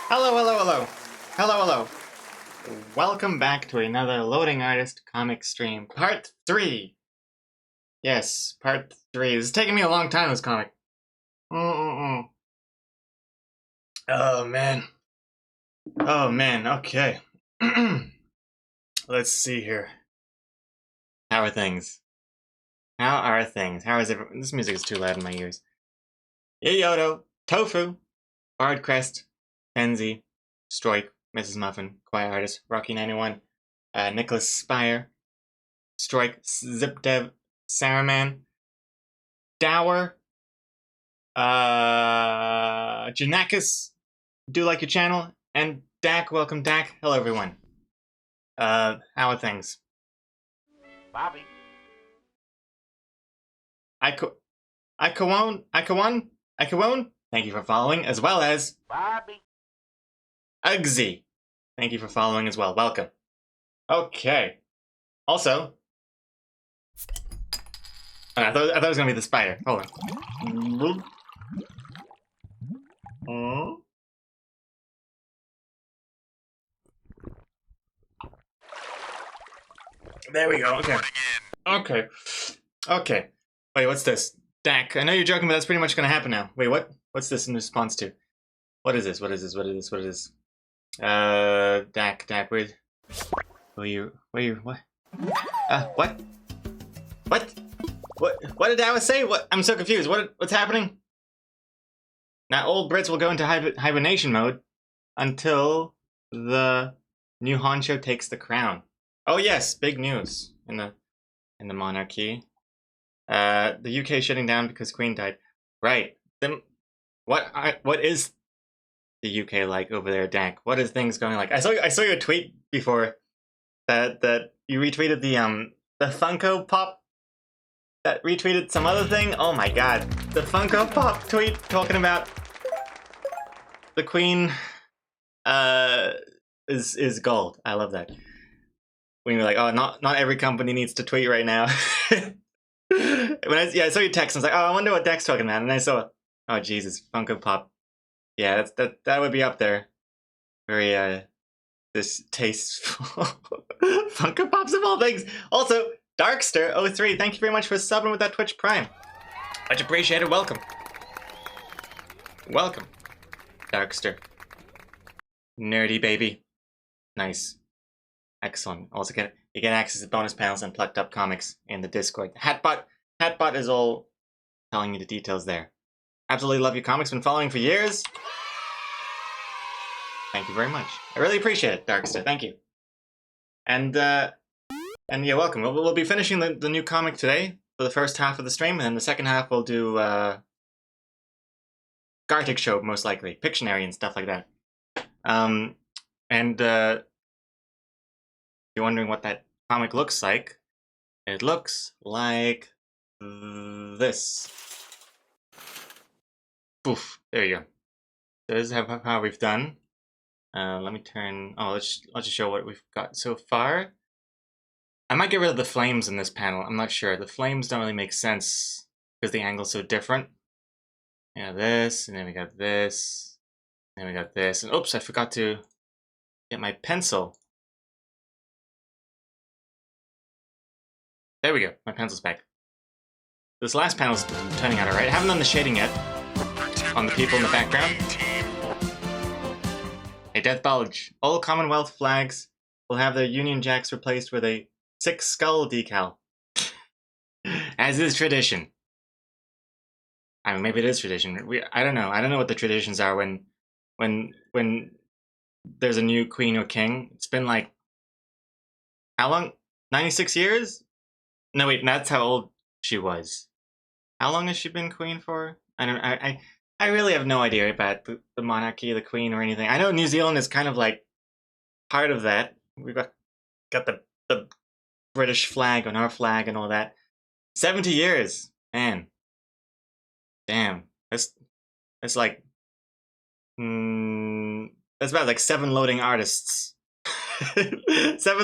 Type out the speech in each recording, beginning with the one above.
Hello, hello, hello. Hello, hello. Welcome back to another Loading Artist comic stream. Part 3. Yes, part 3. It's taking me a long time, this comic. Oh, man. Oh, man. Okay. Let's see here. How are things? How are things? How is everyone? This music is too loud in my ears. Yoyoto, Tofu, Bardcrest, Penzi, Stroik, Mrs. Muffin, Quiet Artist, Rocky91, Nicholas Spire, Strike, Zipdev, Saruman, Dower, Janakis, do like your channel, and Dak, welcome Dak. Hello everyone. How are things? Bobby. Ikawon, thank you for following, as well as Bobby. Uggsy. Thank you for following as well. Welcome. Okay. Also, I thought it was gonna be the spider. Hold on. There we go. Okay. Okay. Wait, what's this? Dak, I know you're joking, but that's pretty much gonna happen now. Wait, what? What's this in response to? What is this? What is this? What is this? What is this? Dak, what? What? What? What did Dallas say? What? I'm so confused. What's happening? Now, old Brits will go into hibernation mode until the new honcho takes the crown. Oh yes, big news in the monarchy. The UK shutting down because Queen died. Right. Then what is the UK like over there, Dak? What is things going like? I saw your tweet before that you retweeted the Funko Pop that retweeted some other thing. Oh my god. The Funko Pop tweet talking about the Queen is gold. I love that. When you're like, oh, not every company needs to tweet right now. I saw your text, I was like, oh, I wonder what Dak's talking about, and I saw, oh Jesus, Funko Pop. Yeah, that would be up there. Very distasteful. Funko Pops of all things. Also, Darkster03, thank you very much for subbing with that Twitch Prime. Much appreciated. Welcome. Welcome, Darkster. Nerdy baby. Nice. Excellent. Also, you get access to bonus panels and plucked up comics in the Discord. Hatbot is all telling you the details there. Absolutely love your comics. Been following for years. Thank you very much. I really appreciate it, Darkster. Thank you. And yeah, welcome. We'll be finishing the new comic today for the first half of the stream, and then the second half we'll do Gartic Show, most likely, Pictionary and stuff like that. And if you're wondering what that comic looks like, it looks like this. Poof. There you go. So this is how we've done. Let me turn. Oh, let's just show what we've got so far. I might get rid of the flames in this panel. I'm not sure. The flames don't really make sense because the angle's so different. Yeah, this, and then we got this, and then we got this, and oops, I forgot to get my pencil. There we go. My pencil's back. This last panel's turning out alright. I haven't done the shading yet on the people in the background. A death bulge. All Commonwealth flags will have their Union Jacks replaced with a 6 skull decal. As is tradition. I mean, maybe it is tradition. I don't know. I don't know what the traditions are when there's a new queen or king. It's been like, how long? 96 years? No, wait, that's how old she was. How long has she been queen for? I really have no idea about the monarchy, the queen, or anything. I know New Zealand is kind of like part of that. We've got the British flag on our flag and all that. 70 years, man. Damn, that's like that's about like 7 loading artists. 7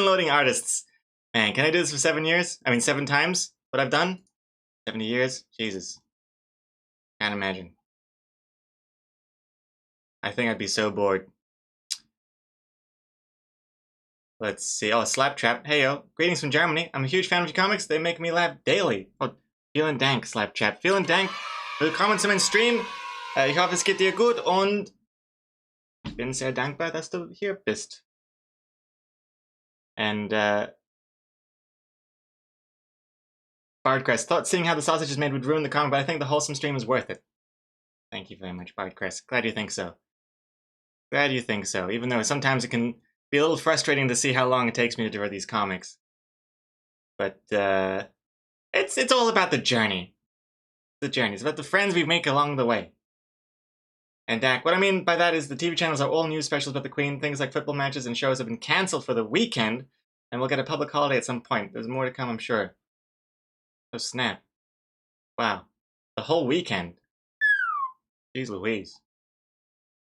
loading artists. Man, can I do this for 7 years? I mean, 7 times what I've done? 70 years? Jesus. Can't imagine. I think I'd be so bored. Let's see. Oh, Slaptrap. Hey yo, greetings from Germany. I'm a huge fan of your comics. They make me laugh daily. Oh, vielen Dank, Slaptrap. Vielen Dank. Willkommen zu meinem Stream. Ich hoffe, es geht dir gut und ich bin sehr dankbar, dass du hier bist. And Bardcrest thought seeing how the sausage is made would ruin the comic, but I think the wholesome stream is worth it. Thank you very much, Bardcrest. Glad you think so. Glad you think so. Even though sometimes it can be a little frustrating to see how long it takes me to draw these comics. But it's all about the journey. The journey. It's about the friends we make along the way. And Dak, what I mean by that is the TV channels are all news specials about the Queen. Things like football matches and shows have been cancelled for the weekend, and we'll get a public holiday at some point. There's more to come, I'm sure. Oh, snap. Wow. The whole weekend. Jeez Louise.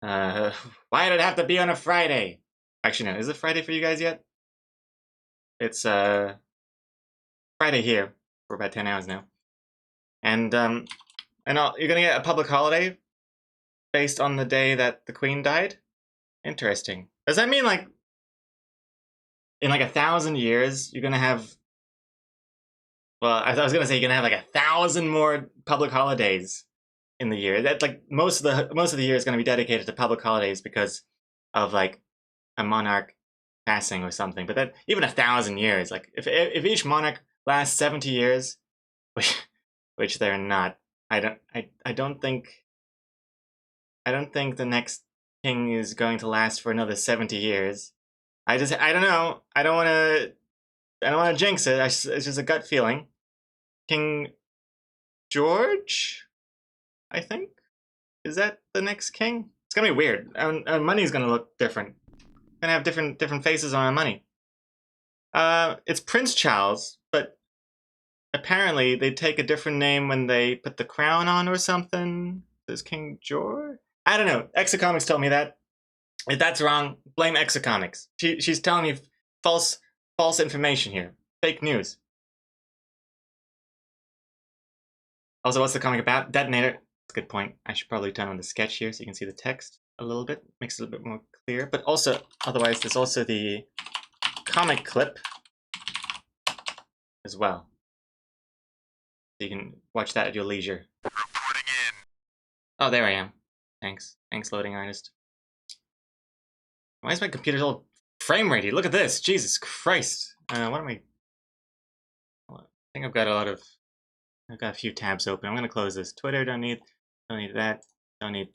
Why did it have to be on a Friday? Actually, no. Is it Friday for you guys yet? It's, Friday here for about 10 hours now. And you're gonna get a public holiday based on the day that the Queen died? Interesting. Does that mean, like, in like 1,000 years, you're gonna have... Well, I was gonna say you're gonna have like 1,000 more public holidays in the year. That like most of the year is gonna be dedicated to public holidays because of like a monarch passing or something. But that even 1,000 years, like if each monarch lasts 70 years, which they're not, I don't think the next king is going to last for another 70 years. I don't know. I don't want to jinx it. It's just a gut feeling. King George, I think, is that the next king? It's gonna be weird. Our money's gonna look different. We're gonna have different faces on our money. It's Prince Charles, but apparently they take a different name when they put the crown on or something. Is King George? I don't know. Exocomics told me that. If that's wrong, blame Exocomics. She's telling me false information here. Fake news. Also, what's the comic about? Detonator. That's a good point. I should probably turn on the sketch here so you can see the text a little bit. Makes it a bit more clear. But also, otherwise, there's also the comic clip as well. So you can watch that at your leisure. Reporting in. Oh, there I am. Thanks. Thanks, loading artist. Why is my computer all frame ratey? Look at this. Jesus Christ. What am I... I think I've got a few tabs open. I'm gonna close this. Twitter, don't need that. Don't need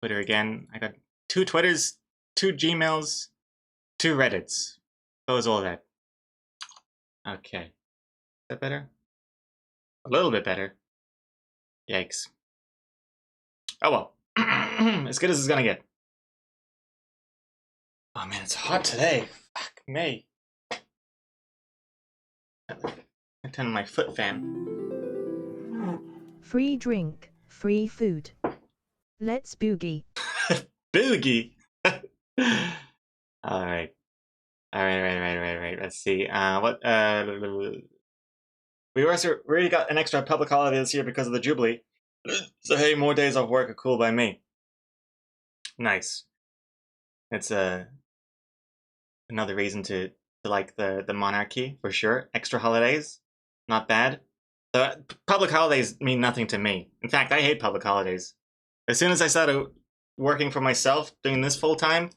Twitter again. I got 2 Twitters, 2 Gmails, 2 Reddits. Close all that. Okay. Is that better? A little bit better. Yikes. Oh well. As good as it's gonna get. Oh man, it's hot today. Fuck me. I turn on my foot fan. Free drink, free food. Let's boogie. Boogie. All right. Let's see. We already got an extra public holiday this year because of the Jubilee. So hey, more days off work are cool by me. Nice. It's another reason to like the monarchy for sure. Extra holidays, not bad. The public holidays mean nothing to me. In fact, I hate public holidays. As soon as I started working for myself, doing this full time,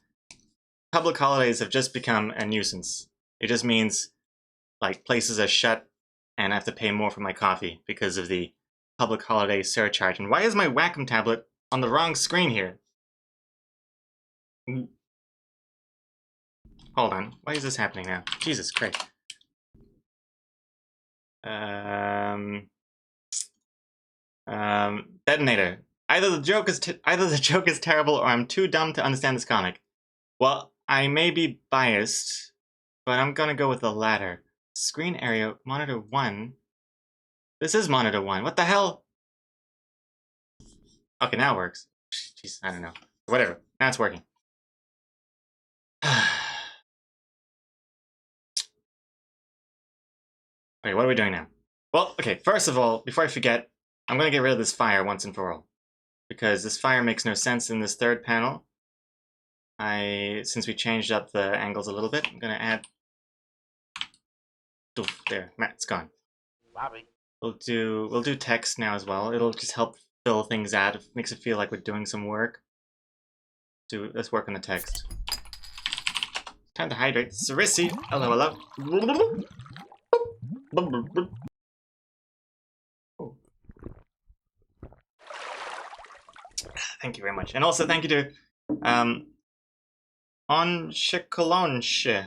public holidays have just become a nuisance. It just means like places are shut and I have to pay more for my coffee because of the public holiday surcharge. And why is my Wacom tablet on the wrong screen here? Hold on. Why is this happening now? Jesus Christ. Detonator. Either the joke is terrible or I'm too dumb to understand this comic. Well, I may be biased, but I'm gonna go with the latter. Screen area, monitor 1. This is monitor 1. What the hell? Okay, now it works. Jeez, I don't know. Whatever. Now it's working. Okay, what are we doing now? Well, okay, first of all, before I forget, I'm gonna get rid of this fire once and for all. Because this fire makes no sense in this third panel. Since we changed up the angles a little bit, I'm gonna add Doof, there, Matt's gone. Bobby. We'll do text now as well. It'll just help fill things out. It makes it feel like we're doing some work. Let's work on the text. Time to hydrate. Sarisi! Hello, hello. Oh. Thank you very much. And also thank you to Onshikolonshe.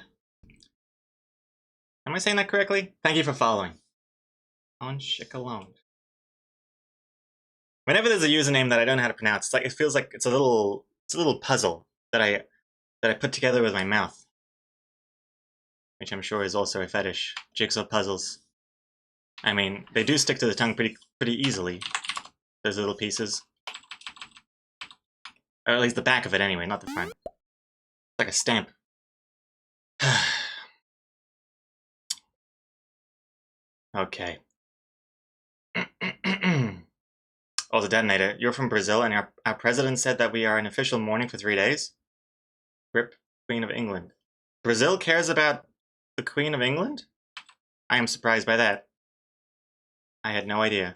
Am I saying that correctly? Thank you for following. Onshikolon. Whenever there's a username that I don't know how to pronounce, it feels like it's a little puzzle that I put together with my mouth. Which I'm sure is also a fetish. Jigsaw puzzles. I mean, they do stick to the tongue pretty easily. Those little pieces. Or at least the back of it anyway, not the front. It's like a stamp. Okay. Oh, the detonator. You're from Brazil, and our president said that we are in official mourning for 3 days? Rip, Queen of England. Brazil cares about the Queen of England? I am surprised by that. I had no idea.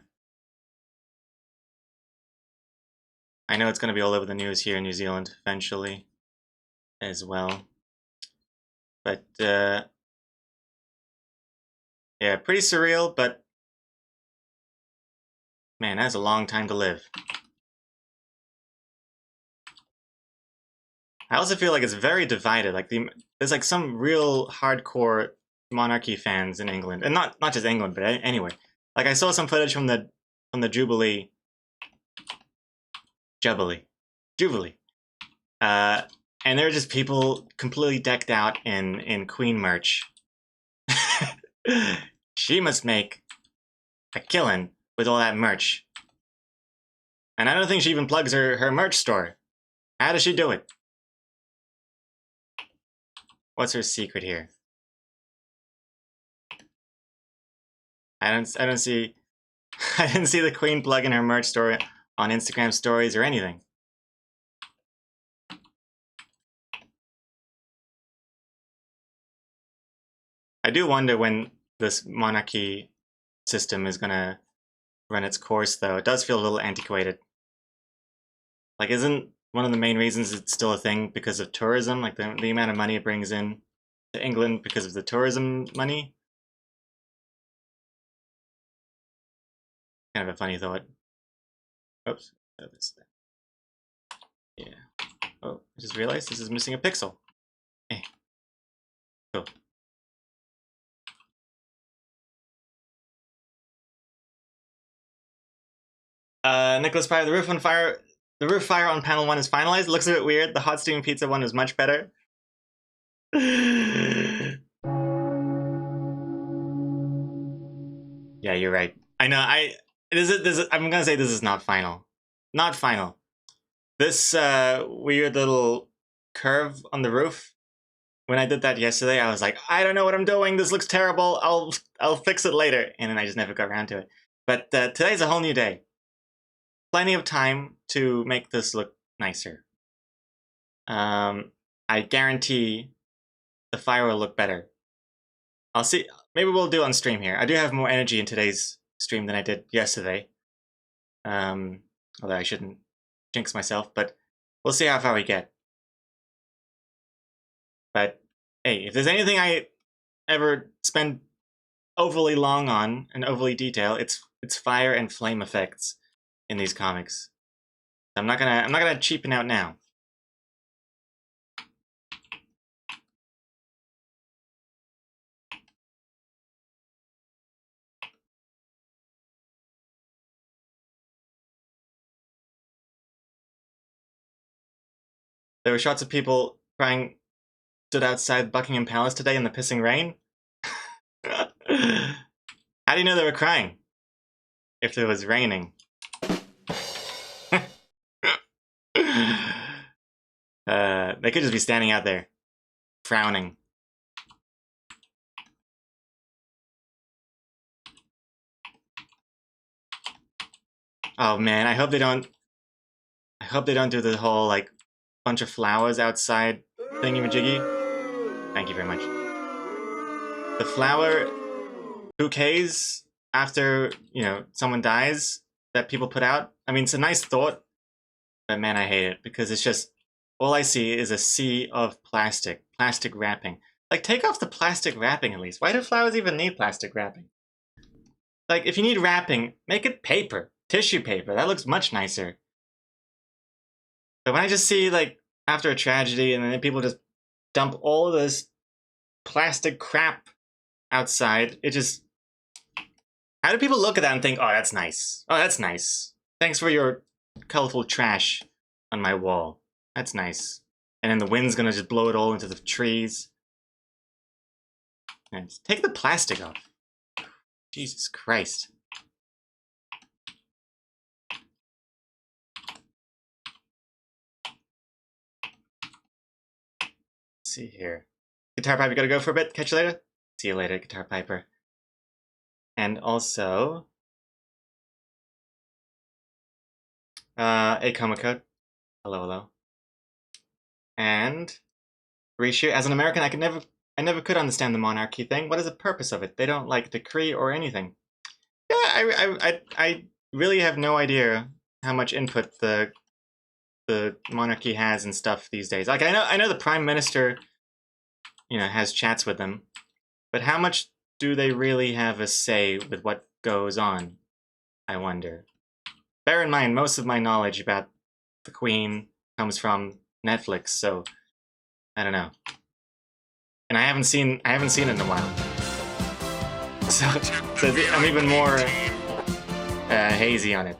I know it's going to be all over the news here in New Zealand eventually as well. But, yeah, pretty surreal, but man, that's a long time to live. I also feel like it's very divided. Like there's like some real hardcore monarchy fans in England, and not just England, but anyway. Like I saw some footage from the Jubilee, and there were just people completely decked out in Queen merch. She must make a killing with all that merch, and I don't think she even plugs her merch store. How does she do it? What's her secret here? I don't see I didn't see the Queen plug in her merch store on Instagram stories or anything. I do wonder when this monarchy system is gonna run its course, though. It does feel a little antiquated. Like, isn't one of the main reasons it's still a thing because of tourism? Like, the amount of money it brings in to England because of the tourism money? Kind of a funny thought. Oops. Yeah. Oh, I just realized this is missing a pixel. Hey. Cool. Nicholas Pryor, the roof fire on panel 1 is finalized. It looks a bit weird. The hot steaming pizza one is much better. Yeah, you're right. I know. I'm gonna say this is not final. Not final. This weird little curve on the roof. When I did that yesterday, I was like, I don't know what I'm doing. This looks terrible. I'll fix it later, and then I just never got around to it. But today's a whole new day. Plenty of time to make this look nicer. I guarantee the fire will look better. I'll see. Maybe we'll do it on stream here. I do have more energy in today's stream than I did yesterday. Although I shouldn't jinx myself, but we'll see how far we get. But hey, if there's anything I ever spend overly long on and overly detail, it's fire and flame effects in these comics. I'm not gonna cheapen out now. There were shots of people crying stood outside Buckingham Palace today in the pissing rain. How do you know they were crying? If it was raining. They could just be standing out there, frowning. Oh man, I hope they don't do the whole like bunch of flowers outside thingy-majiggy. Thank you very much. The flower bouquets after, you know, someone dies that people put out. I mean, it's a nice thought, but man, I hate it because it's just all I see is a sea of plastic wrapping. Like, take off the plastic wrapping at least. Why do flowers even need plastic wrapping? Like, if you need wrapping, make it paper, tissue paper. That looks much nicer. But when I just see, like, after a tragedy and then people just dump all of this plastic crap outside, it just... How do people look at that and think, oh, that's nice. Oh, that's nice. Thanks for your colorful trash on my wall. That's nice. And then the wind's gonna just blow it all into the trees. And just take the plastic off. Jesus Christ. Let's see here. Guitar Piper, gotta go for a bit. Catch you later. See you later, Guitar Piper. And also... a Coma Code. Hello, hello. And... Rishu, as an American, I never could understand the monarchy thing. What is the purpose of it? They don't, like, decree or anything. Yeah, I really have no idea how much input the monarchy has and stuff these days. Like, I know the prime minister, you know, has chats with them, but how much do they really have a say with what goes on? I wonder. Bear in mind, most of my knowledge about the Queen comes from Netflix, so I don't know. And I haven't seen it in a while, so I'm even more hazy on it.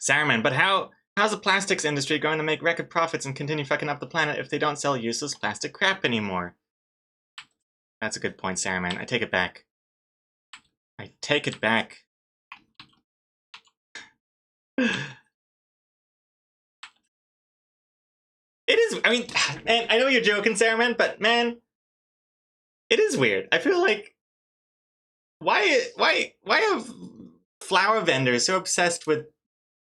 Saruman, but how's the plastics industry going to make record profits and continue fucking up the planet if they don't sell useless plastic crap anymore? That's a good point, Saruman. I take it back. I take it back. It is, I mean, man, I know you're joking, Saruman, but man, it is weird. I feel like, why are flower vendors so obsessed with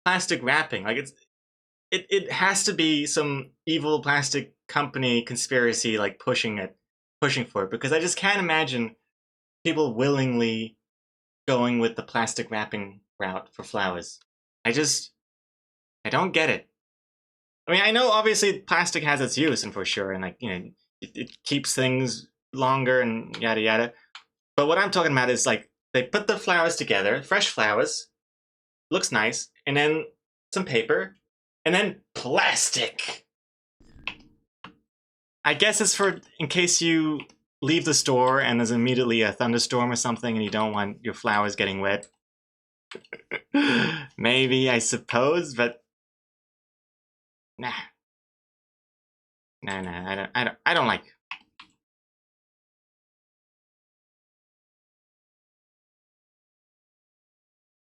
plastic wrapping? Like, it has to be some evil plastic company conspiracy, like, pushing for it, because I just can't imagine people willingly going with the plastic wrapping route for flowers. I don't get it. I mean, I know obviously plastic has its use, and for sure, and like, you know, it keeps things longer and yada yada. But what I'm talking about is like they put the flowers together, fresh flowers, looks nice, and then some paper, and then plastic. I guess it's for in case you leave the store and there's immediately a thunderstorm or something and you don't want your flowers getting wet. Maybe, I suppose, but nah. Nah, I don't like.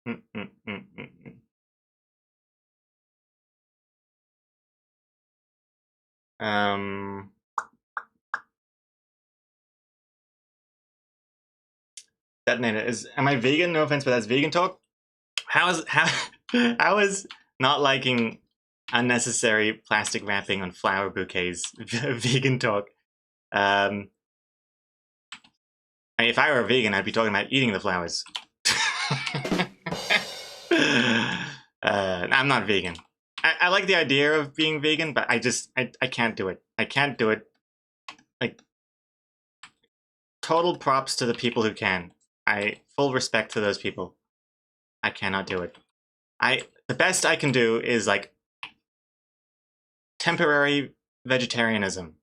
Mm, mm, mm, mm, mm. Detonator is. Am I vegan? No offense, but that's vegan talk. How is not liking unnecessary plastic wrapping on flower bouquets vegan talk? If I were a vegan, I'd be talking about eating the flowers. I'm not vegan. I like the idea of being vegan, but I can't do it. I can't do it. Like, total props to the people who can. Full respect to those people. I cannot do it. The best I can do is like temporary vegetarianism.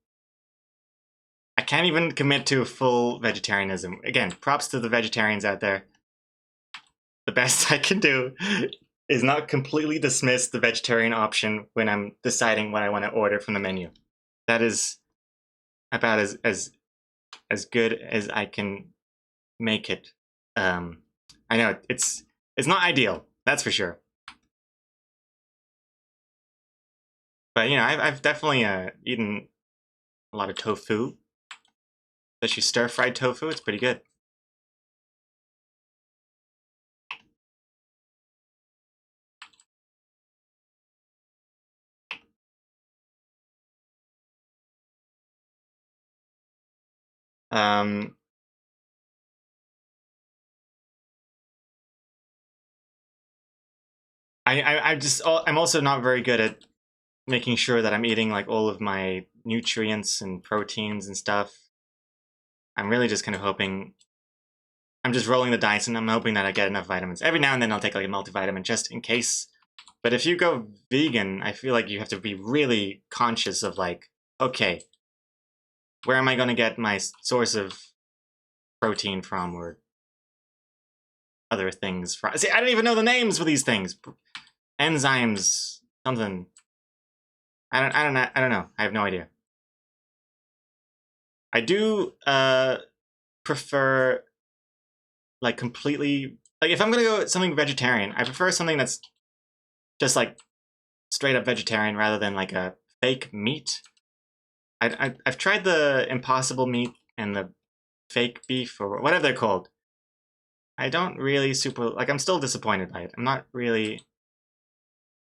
I can't even commit to full vegetarianism. Again, props to the vegetarians out there. The best I can do is not completely dismiss the vegetarian option when I'm deciding what I want to order from the menu. That is about as good as I can make it. I know it's not ideal, that's for sure. But you know, I've definitely eaten a lot of tofu, especially stir-fried tofu. It's pretty good. Um, I'm also not very good at making sure that I'm eating like all of my nutrients and proteins and stuff. I'm really just kind of hoping. I'm just rolling the dice and I'm hoping that I get enough vitamins. Every now and then I'll take like a multivitamin just in case. But if you go vegan, I feel like you have to be really conscious of like, okay, where am I going to get my source of protein from or other things from? See, I don't even know the names for these things. Enzymes, something. I don't know. I have no idea. I do prefer like completely like if I'm gonna go something vegetarian, I prefer something that's just like straight up vegetarian rather than like a fake meat. I've tried the impossible meat and the fake beef or whatever they're called. I don't really super like. I'm still disappointed by it. I'm not really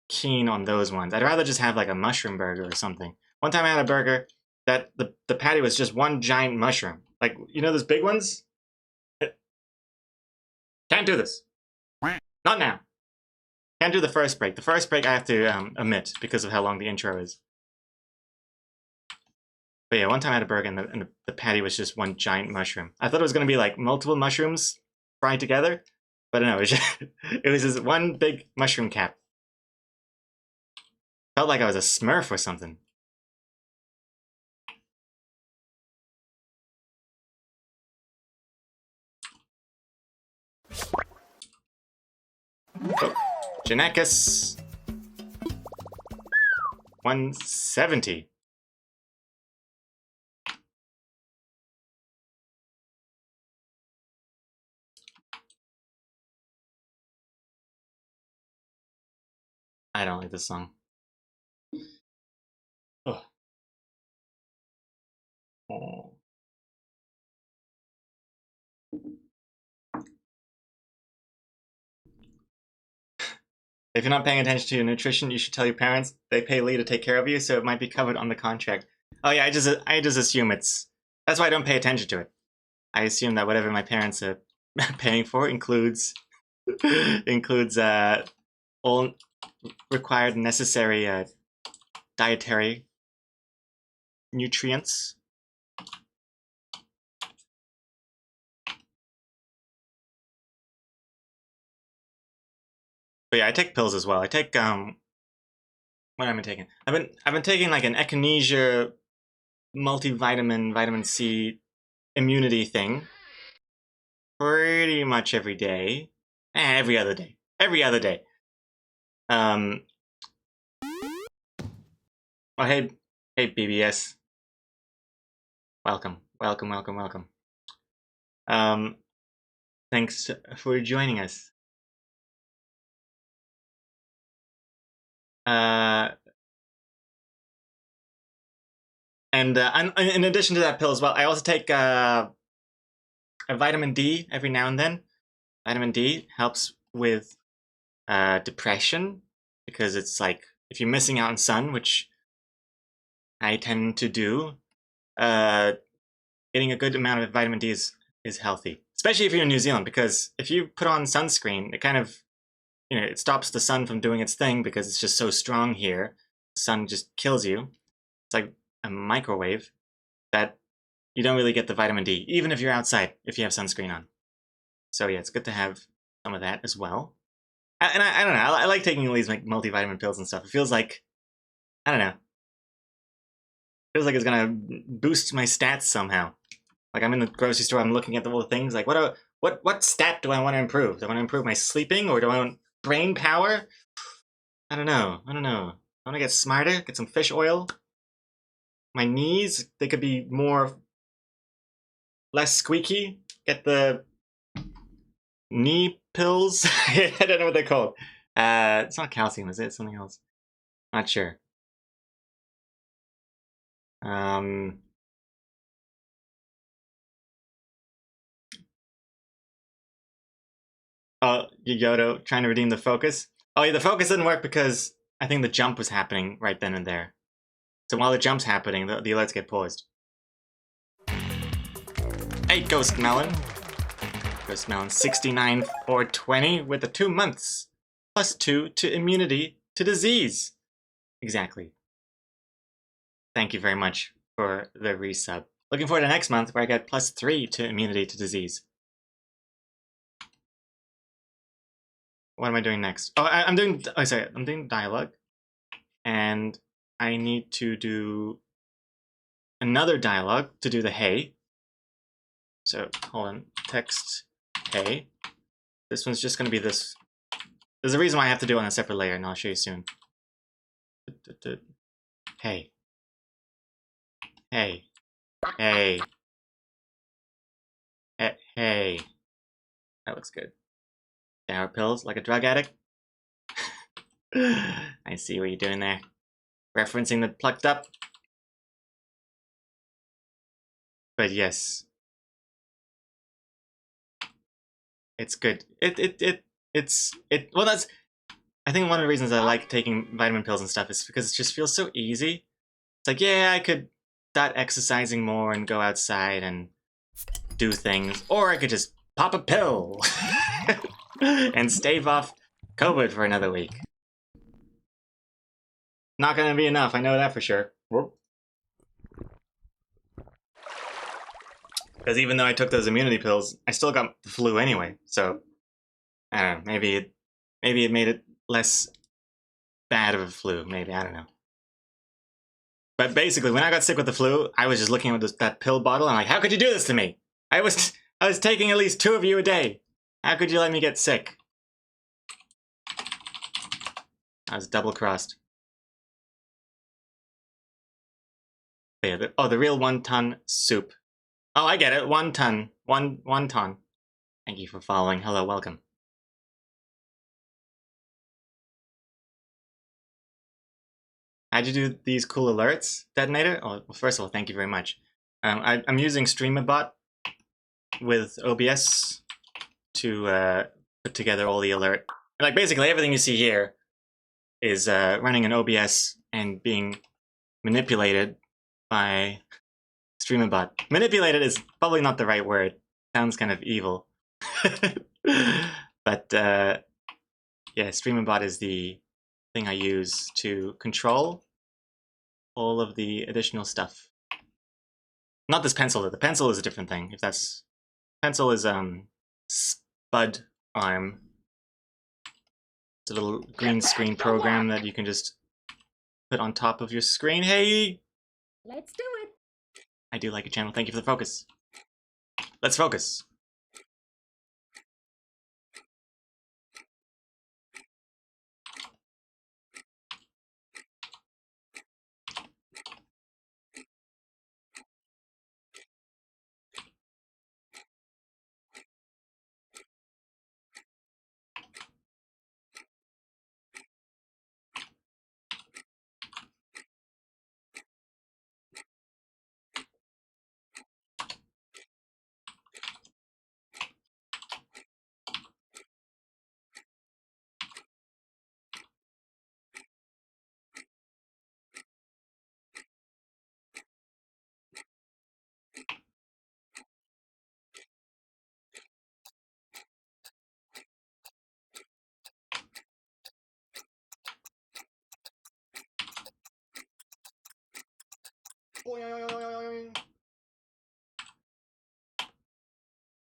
keen on those ones. I'd rather just have like a mushroom burger or something. One time I had a burger that the patty was just one giant mushroom. Like, you know those big ones? Can't do this. Not now. Can't do the first break. The first break I have to omit because of how long the intro is. But yeah, one time I had a burger and the patty was just one giant mushroom. I thought it was going to be like multiple mushrooms fried together. But no, it was just one big mushroom cap. Felt like I was a Smurf or something. Oh, Genekis. 170. I don't like this song. Oh. Oh. If you're not paying attention to your nutrition, you should tell your parents. They pay Lee to take care of you, so it might be covered on the contract. Oh yeah, I just assume it's. That's why I don't pay attention to it. I assume that whatever my parents are paying for includes all required necessary dietary nutrients. But yeah, I take pills as well. I take what am I taking? I've been taking like an echinacea multivitamin, vitamin C immunity thing pretty much every day. Every other day. Every other day. Oh hey BBS. Welcome. Thanks for joining us. And in addition to that pill as well, I also take a vitamin D every now and then. Vitamin D helps with depression because it's like if you're missing out on sun, which I tend to do, getting a good amount of vitamin D is healthy, especially if you're in New Zealand, because if you put on sunscreen, it kind of, it stops the sun from doing its thing because it's just so strong here. The sun just kills you. It's like a microwave that you don't really get the vitamin D, even if you're outside, if you have sunscreen on. So yeah, it's good to have some of that as well. I don't know, I like taking all these like multivitamin pills and stuff. It feels like, I don't know, feels like it's gonna boost my stats somehow. Like I'm in the grocery store, I'm looking at the little things, like what stat do I want to improve? Do I want to improve my sleeping or do I want brain power? I don't know. I want to get smarter, get some fish oil. My knees, they could be less squeaky. Get the knee pills. I don't know what they're called. It's not calcium, is it? It's something else. Not sure. Oh, Yodo trying to redeem the focus. Oh yeah, the focus didn't work because I think the jump was happening right then and there. So while the jump's happening, the alerts get paused. Hey, Ghost Melon. Ghost Melon 69 420 with the 2 months. +2 to immunity to disease. Exactly. Thank you very much for the resub. Looking forward to next month where I get +3 to immunity to disease. What am I doing next? Oh, I'm doing dialogue. And I need to do another dialogue to do the hey. So, hold on. Text hey. This one's just going to be this. There's a reason why I have to do it on a separate layer, and I'll show you soon. Hey. Hey. Hey. Hey. That looks good. Shower pills like a drug addict. I see what you're doing there. Referencing the plucked up. But yes. It's good. Well, that's, I think one of the reasons I like taking vitamin pills and stuff is because it just feels so easy. It's like, yeah, I could start exercising more and go outside and do things, or I could just pop a pill and stave off COVID for another week. Not gonna be enough, I know that for sure. Because even though I took those immunity pills, I still got the flu anyway, so I don't know, maybe it made it less bad of a flu, maybe, I don't know. But basically, when I got sick with the flu, I was just looking at that pill bottle and I'm like, how could you do this to me? I was taking at least 2 of you a day. How could you let me get sick? I was double-crossed. Yeah, the real 1 ton soup. Oh, I get it. 1 ton. One ton. Thank you for following. Hello, welcome. How'd you do these cool alerts, Detonator? Oh, well, first of all, thank you very much. I'm using StreamerBot with OBS to put together all the alert. Like, basically, everything you see here is running an OBS and being manipulated by StreamerBot. Manipulated is probably not the right word. Sounds kind of evil. But yeah, StreamerBot is the thing I use to control all of the additional stuff. Not this pencil, though. The pencil is a different thing. If that's pencil is Spud Arm. It's a little green screen program that you can just put on top of your screen. Hey! Let's do it. I do like your channel. Thank you for the focus. Let's focus.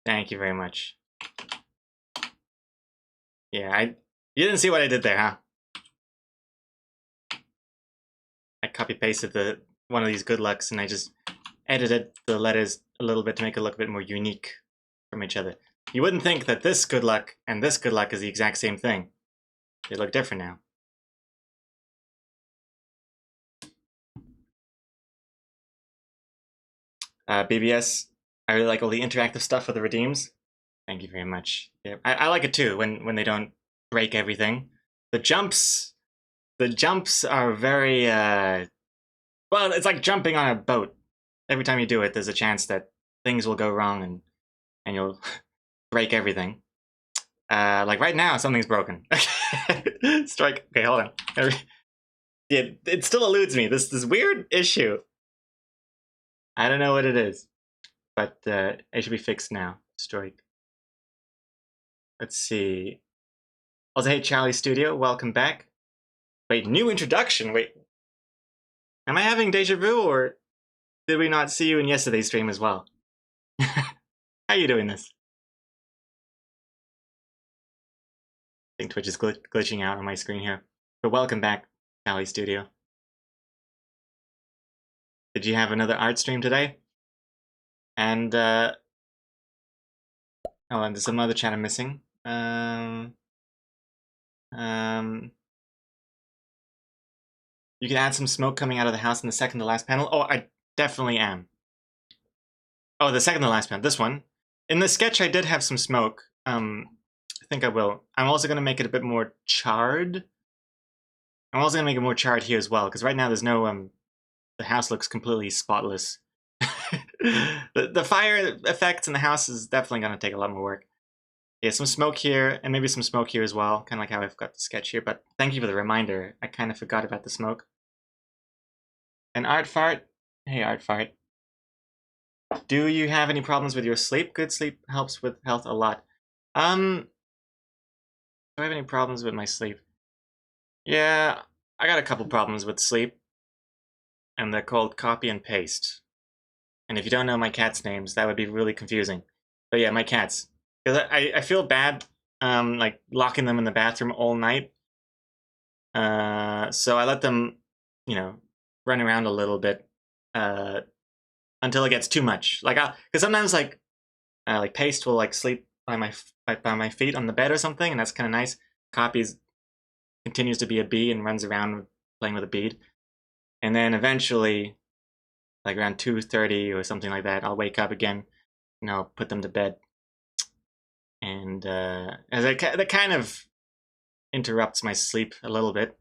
Thank you very much. Yeah, you didn't see what I did there, huh? I copy-pasted one of these good lucks and I just edited the letters a little bit to make it look a bit more unique from each other. You wouldn't think that this good luck and this good luck is the exact same thing. They look different now. BBS, I really like all the interactive stuff with the redeems. Thank you very much. Yeah, I like it too when they don't break everything. The jumps are very well, it's like jumping on a boat. Every time you do it, there's a chance that things will go wrong and you'll break everything. Like right now, something's broken. Strike. Okay, hold on. Yeah, it still eludes me. This weird issue. I don't know what it is, but it should be fixed now. Strike. Let's see. Also, hey, Charlie Studio, welcome back. Wait, new introduction? Wait. Am I having deja vu, or did we not see you in yesterday's stream as well? How you doing this? I think Twitch is glitching out on my screen here. But welcome back, Charlie Studio. Did you have another art stream today? And, oh, and there's some other chat I'm missing. You can add some smoke coming out of the house in the second to last panel. Oh, I definitely am. Oh, the second to last panel. This one. In the sketch, I did have some smoke. I think I will. I'm also going to make it a bit more charred. I'm also going to make it more charred here as well, because right now there's no, the house looks completely spotless. the fire effects in the house is definitely going to take a lot more work. Yeah, some smoke here, and maybe some smoke here as well, kind of like how I've got the sketch here, but thank you for the reminder. I kind of forgot about the smoke. And Art Fart. Hey, Art Fart. Do you have any problems with your sleep? Good sleep helps with health a lot. Do I have any problems with my sleep? Yeah, I got a couple problems with sleep. And they're called copy and paste. And if you don't know my cats' names, that would be really confusing. But yeah, my cats. Because I feel bad, like, locking them in the bathroom all night. So I let them, you know, run around a little bit, until it gets too much. Like, because sometimes, like Paste will, like, sleep by my feet on the bed or something, and that's kind of nice. Copies continues to be a bee and runs around playing with a bead. And then eventually, like around 2:30 or something like that, I'll wake up again and I'll put them to bed. And that kind of interrupts my sleep a little bit.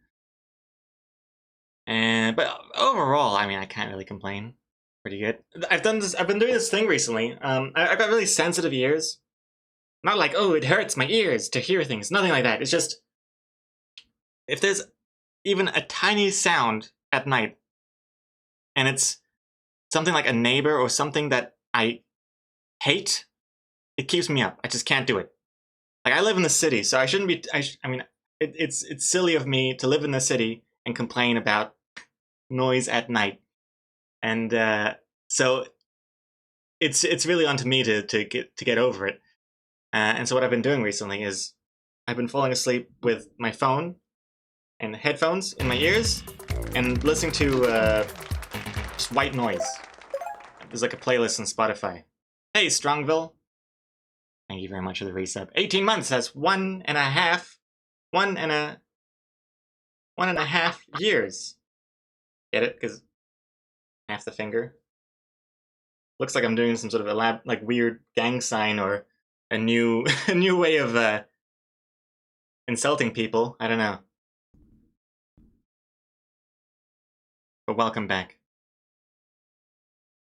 But overall, I mean, I can't really complain. Pretty good. I've been doing this thing recently. I've got really sensitive ears. Not like, oh, it hurts my ears to hear things. Nothing like that. It's just, if there's even a tiny sound at night, and it's something like a neighbor or something that I hate, it keeps me up. I just can't do it. Like, I live in the city, so I shouldn't be. I mean, it's silly of me to live in the city and complain about noise at night, and so it's really onto me to get over it. And so what I've been doing recently is I've been falling asleep with my phone and headphones in my ears and listening to just white noise. There's like a playlist on Spotify. Hey, Strongville. Thank you very much for the resub. 18 months, that's 1.5 years. Get it? Because half the finger. Looks like I'm doing some sort of weird gang sign or a new a new way of insulting people. I don't know. But welcome back.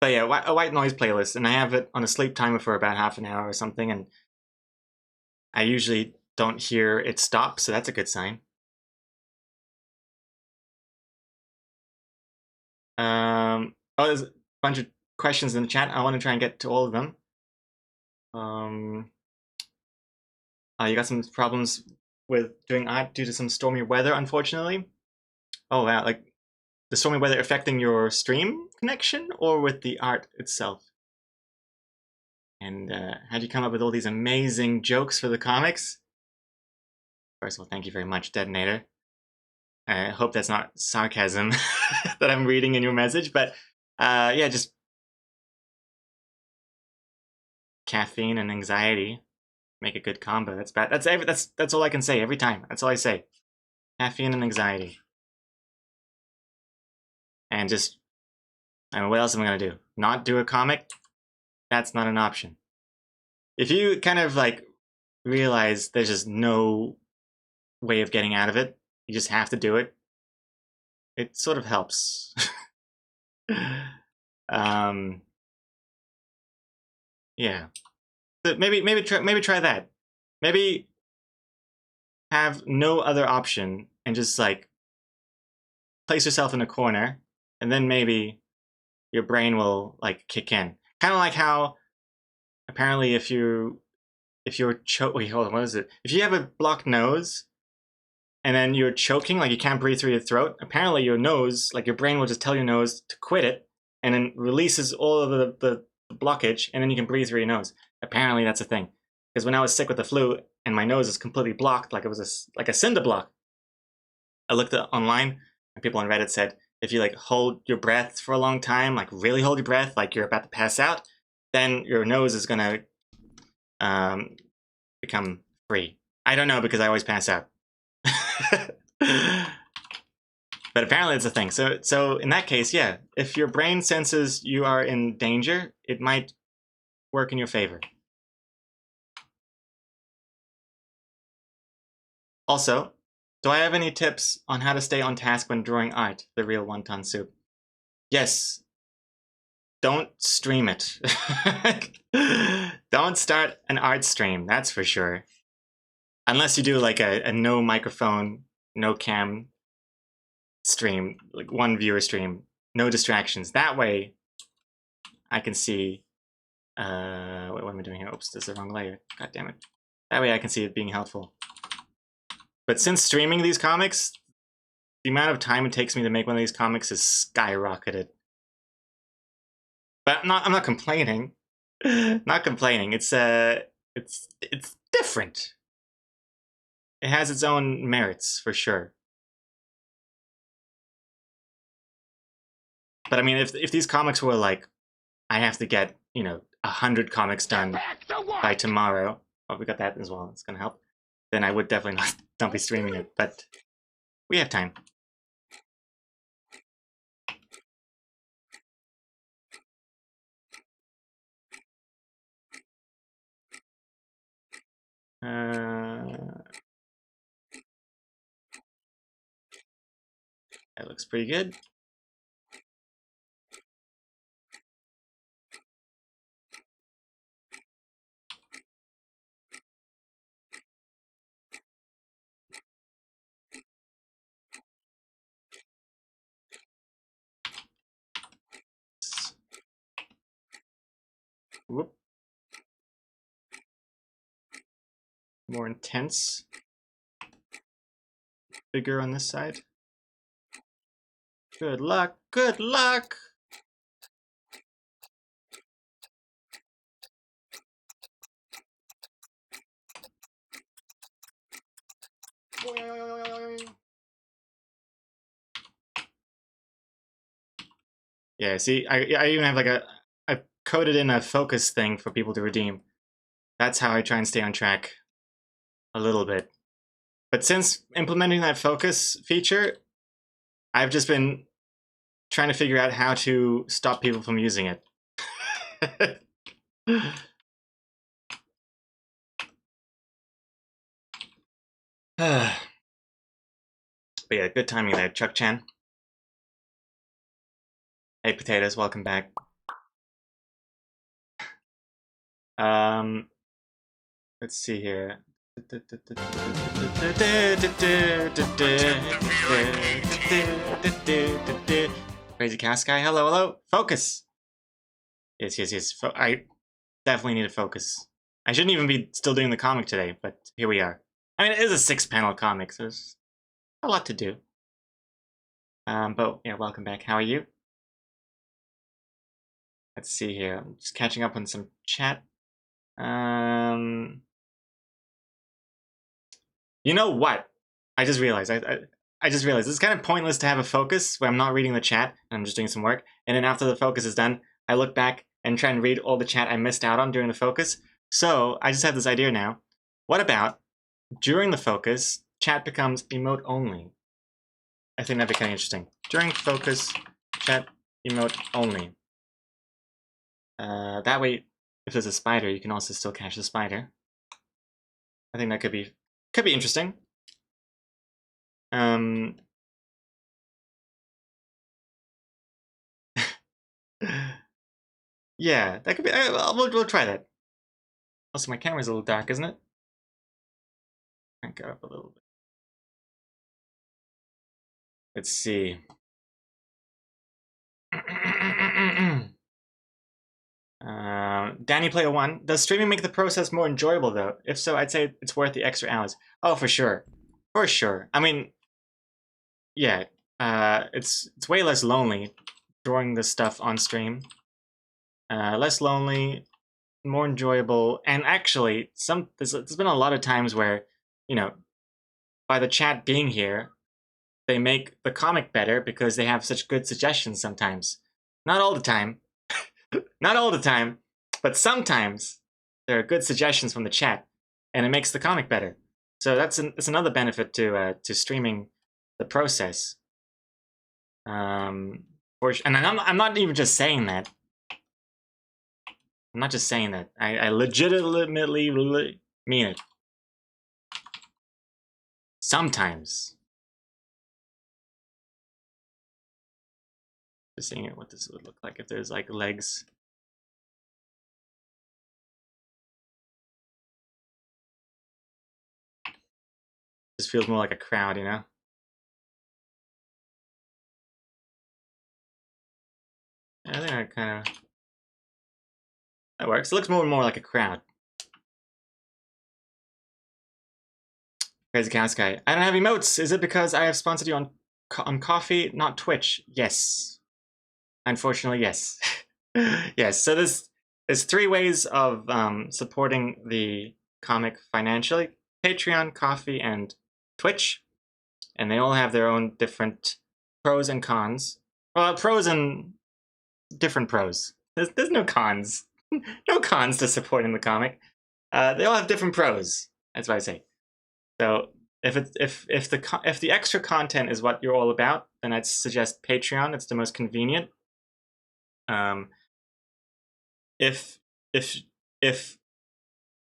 But yeah, a white noise playlist, and I have it on a sleep timer for about half an hour or something, and I usually don't hear it stop, so that's a good sign. Oh, there's a bunch of questions in the chat. I want to try and get to all of them. You got some problems with doing art due to some stormy weather, unfortunately. Oh wow, like the stormy weather affecting your stream connection or with the art itself? And how'd you come up with all these amazing jokes for the comics? First of all, thank you very much, Detonator. I hope that's not sarcasm that I'm reading in your message, but yeah, just caffeine and anxiety make a good combo. That's bad. That's all I can say every time. That's all I say. Caffeine and anxiety. And just, I mean, what else am I gonna do? Not do a comic? That's not an option. If you kind of like realize there's just no way of getting out of it, you just have to do it. It sort of helps. Yeah. So maybe try that. Maybe have no other option and just like place yourself in a corner, and then maybe your brain will like kick in. Kind of like how apparently if you're wait, hold on, what is it? If you have a blocked nose, and then you're choking, like you can't breathe through your throat, apparently your nose, like your brain will just tell your nose to quit it, and then releases all of the blockage, and then you can breathe through your nose. Apparently that's a thing. Because when I was sick with the flu, and my nose is completely blocked, like it was like a cinder block, I looked at online, and people on Reddit said, if you like hold your breath for a long time, like really hold your breath, like you're about to pass out, then your nose is gonna become free. I don't know because I always pass out. But apparently it's a thing. So in that case, yeah, if your brain senses you are in danger, it might work in your favor. Also, do I have any tips on how to stay on task when drawing art, the real wonton soup? Yes. Don't stream it. Don't start an art stream, that's for sure. Unless you do like a no microphone, no cam stream, like one viewer stream, no distractions. That way I can see, what am I doing here? Oops, this is the wrong layer. God damn it. That way I can see it being helpful. But since streaming these comics, the amount of time it takes me to make one of these comics is skyrocketed. But I'm not complaining. Not complaining. It's different. It has its own merits for sure. But I mean, if these comics were like, I have to get 100 comics done by tomorrow. Oh, we got that as well. It's gonna help. Then I would definitely not be streaming it. But we have time. That looks pretty good. Whoop. More intense figure on this side. Good luck, good luck! Yeah, see, I even have like I coded in a focus thing for people to redeem. That's how I try and stay on track a little bit. But since implementing that focus feature, I've just been trying to figure out how to stop people from using it. But yeah, good timing there, Chuck Chan. Hey, Potatoes, welcome back. Let's see here. Crazy Cast Guy, hello, hello. Focus. Yes. I definitely need to focus. I shouldn't even be still doing the comic today, but here we are. I mean, it is a 6-panel comic, so there's a lot to do. But yeah, welcome back. How are you? Let's see here. I'm just catching up on some chat. You know what? I just realized. I just realized it's kind of pointless to have a focus where I'm not reading the chat and I'm just doing some work. And then after the focus is done, I look back and try and read all the chat I missed out on during the focus. So I just have this idea now. What about during the focus, chat becomes emote only? I think that'd be kind of interesting. During focus, chat emote only. That way, if there's a spider, you can also still catch the spider. I think that could be interesting. Yeah, that could be. We'll try that. Also, my camera's a little dark, isn't it? Crank it up a little bit. Let's see. Danny Player 1. Does streaming make the process more enjoyable, though? If so, I'd say it's worth the extra hours. Oh, for sure. For sure. I mean, yeah, it's way less lonely drawing this stuff on stream. Less lonely, more enjoyable, and actually, there's been a lot of times where, you know, by the chat being here, they make the comic better because they have such good suggestions sometimes. Not all the time. Not all the time, but sometimes there are good suggestions from the chat, and it makes the comic better. So that's another benefit to streaming the process. And I'm not even just saying that. I'm not just saying that. I legitimately mean it. Sometimes. Just seeing it, what this would look like if there's like legs. Just feels more like a crowd, you know? I think that kind of... that works. It looks more and more like a crowd. Crazy Cows Guy. I don't have emotes. Is it because I have sponsored you on Coffee, not Twitch? Yes. Unfortunately, yes. Yes, so there's 3 ways of supporting the comic financially. Patreon, Coffee, and Twitch. And they all have their own different pros and cons. Well, pros and different pros. There's no cons. No cons to supporting the comic. They all have different pros. That's what I say. So if the extra content is what you're all about, then I'd suggest Patreon. It's the most convenient. If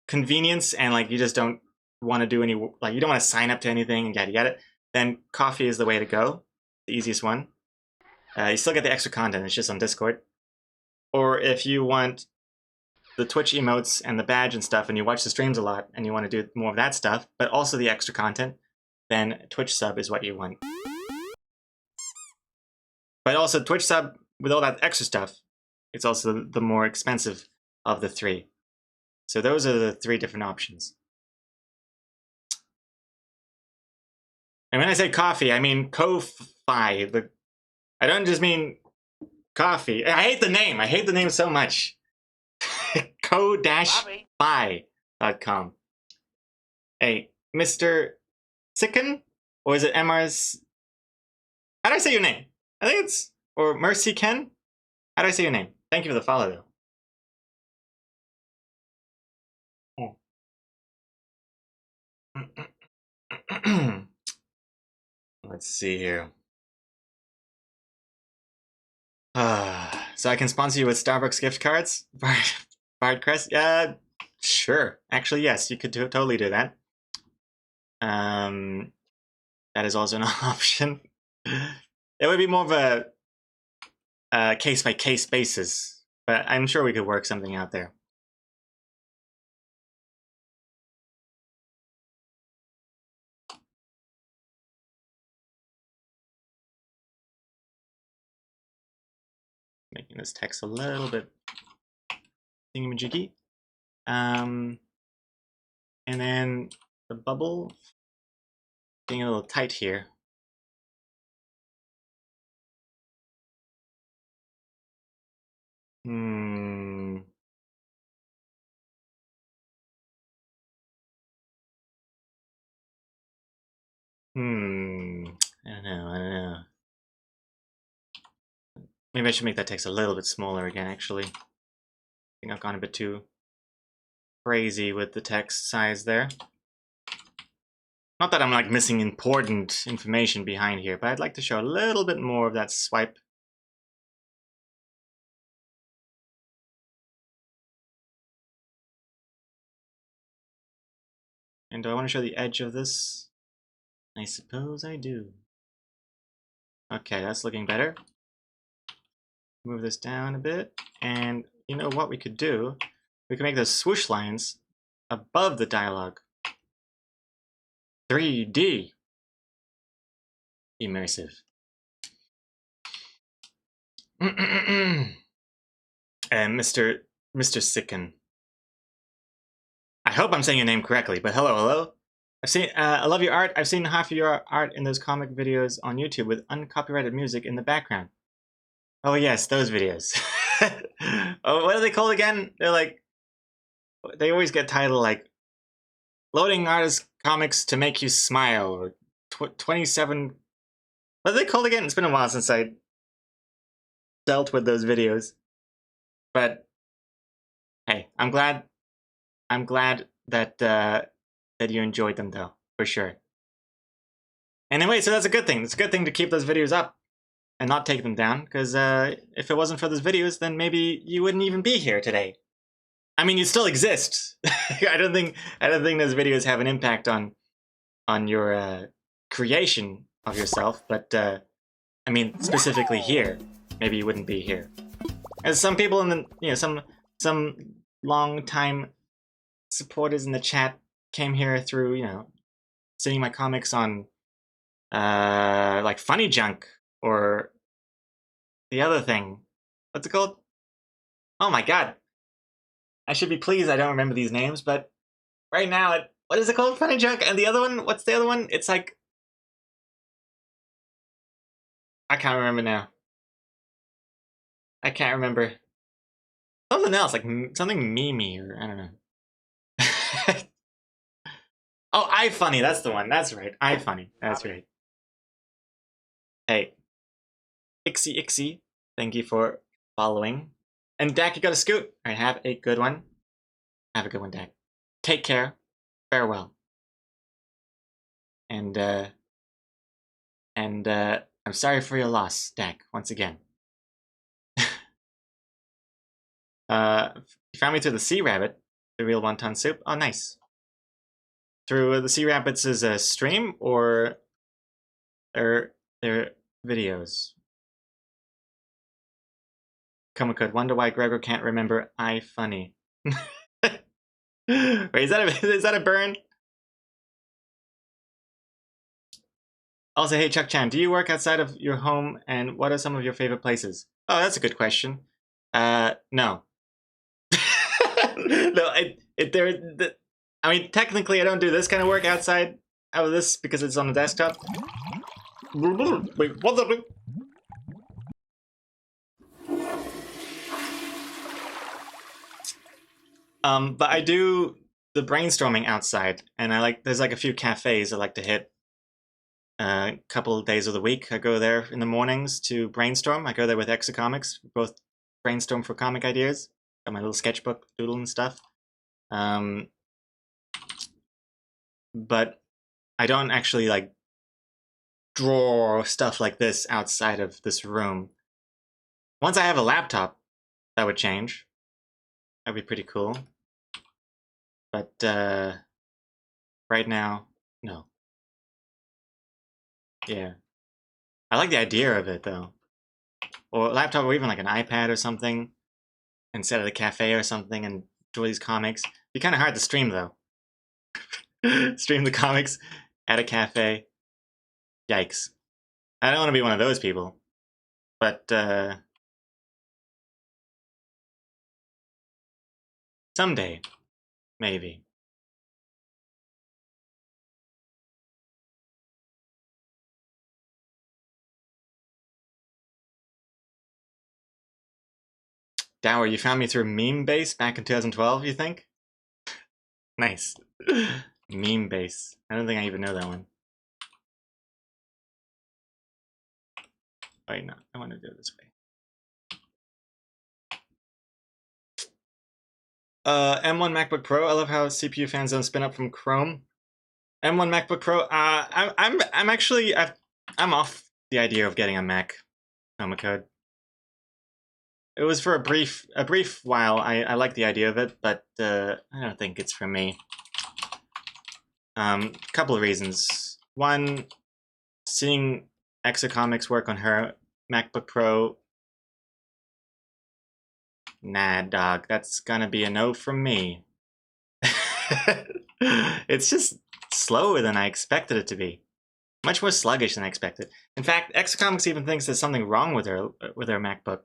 convenience and like you just don't want to do any, like you don't want to sign up to anything and yada yada, then Coffee is the way to go. The easiest one. You still get the extra content. It's just on Discord. Or if you want the Twitch emotes and the badge and stuff, and you watch the streams a lot, and you want to do more of that stuff, but also the extra content, then Twitch sub is what you want. But also Twitch sub, with all that extra stuff, it's also the more expensive of the 3. So those are the 3 different options. And when I say coffee, I mean Ko-Fi. I don't just mean coffee. I hate the name. I hate the name so much. Ko-Fi.com. Hey, Mr. Sicken? Or is it MR's? How do I say your name? I think it's... or Mercy Ken? How do I say your name? Thank you for the follow, though. Let's see here. So I can sponsor you with Starbucks gift cards? Bardcrest? Yeah, sure. Actually, yes, you could totally do that. That is also an option. It would be more of a case-by-case basis, but I'm sure we could work something out there. Making this text a little bit thingamajiggy. And then the bubble being a little tight here. I don't know. Maybe I should make that text a little bit smaller again, actually. I think I've gone a bit too crazy with the text size there. Not that I'm like missing important information behind here, but I'd like to show a little bit more of that swipe. And do I want to show the edge of this? I suppose I do. Okay, that's looking better. Move this down a bit. And you know what we could do? We could make those swoosh lines above the dialogue. 3D. Immersive. And Mr. Sicken. I hope I'm saying your name correctly, but hello. I love your art. I've seen half of your art in those comic videos on YouTube with uncopyrighted music in the background. Oh yes, those videos. Oh, what are they called again? They're like, they always get titled like, loading artist comics to make you smile, or 27. What are they called again? It's been a while since I dealt with those videos. But hey, I'm glad that that you enjoyed them, though, for sure. Anyway, so that's a good thing. It's a good thing to keep those videos up and not take them down, because if it wasn't for those videos, then maybe you wouldn't even be here today. I mean, you still exist. I don't think those videos have an impact on your creation of yourself, but I mean, specifically here, maybe you wouldn't be here. As some people in the some long time supporters in the chat came here through seeing my comics on like Funny Junk or the other thing. What's it called? Oh my god. I should be pleased I don't remember these names, but right now, what is it called? Funny Junk? And the other one? What's the other one? It's like, I can't remember now. I can't remember. Something else, like something Mimi, or I don't know. Oh, iFunny, that's the one. That's right. iFunny. That's right. Hey. Ixie, thank you for following. And Dak, you got a scoot. Alright, have a good one. Have a good one, Dak. Take care. Farewell. And I'm sorry for your loss, Dak, once again. You found me through the Sea Rabbit, the real wonton soup. Oh, nice. Through the Sea Rabbits' stream or their videos. Could wonder why Gregor can't remember iFunny. Wait, is that a burn? Also, hey Chuck Chan, do you work outside of your home, and what are some of your favorite places? Oh, that's a good question. No. No, I mean, technically, I don't do this kind of work outside of this because it's on the desktop. Wait, what the? But I do the brainstorming outside, and there's like a few cafes I like to hit a couple of days of the week. I go there in the mornings to brainstorm. I go there with Exocomics, both brainstorm for comic ideas. Got my little sketchbook doodle and stuff. But I don't actually like draw stuff like this outside of this room. Once I have a laptop, that would change. That'd be pretty cool. But right now, no. Yeah. I like the idea of it, though. Or a laptop, or even like an iPad or something, instead of a cafe or something, and draw these comics. It'd be kind of hard to stream, though. Stream the comics at a cafe. Yikes. I don't want to be one of those people. But someday, maybe. Dower, you found me through Meme Base back in 2012, you think? Nice. Meme Base. I don't think I even know that one. Wait, no. I want to do it this way. M1 MacBook Pro. I love how CPU fans don't spin up from Chrome. M1 MacBook Pro. I'm off the idea of getting a Mac. Code. It was for a brief while. I like the idea of it, but I don't think it's for me. Couple of reasons. One, seeing Exocomics work on her MacBook Pro. Nah, dog. That's gonna be a no from me. It's just slower than I expected it to be. Much more sluggish than I expected. In fact, Exocomics even thinks there's something wrong with her MacBook.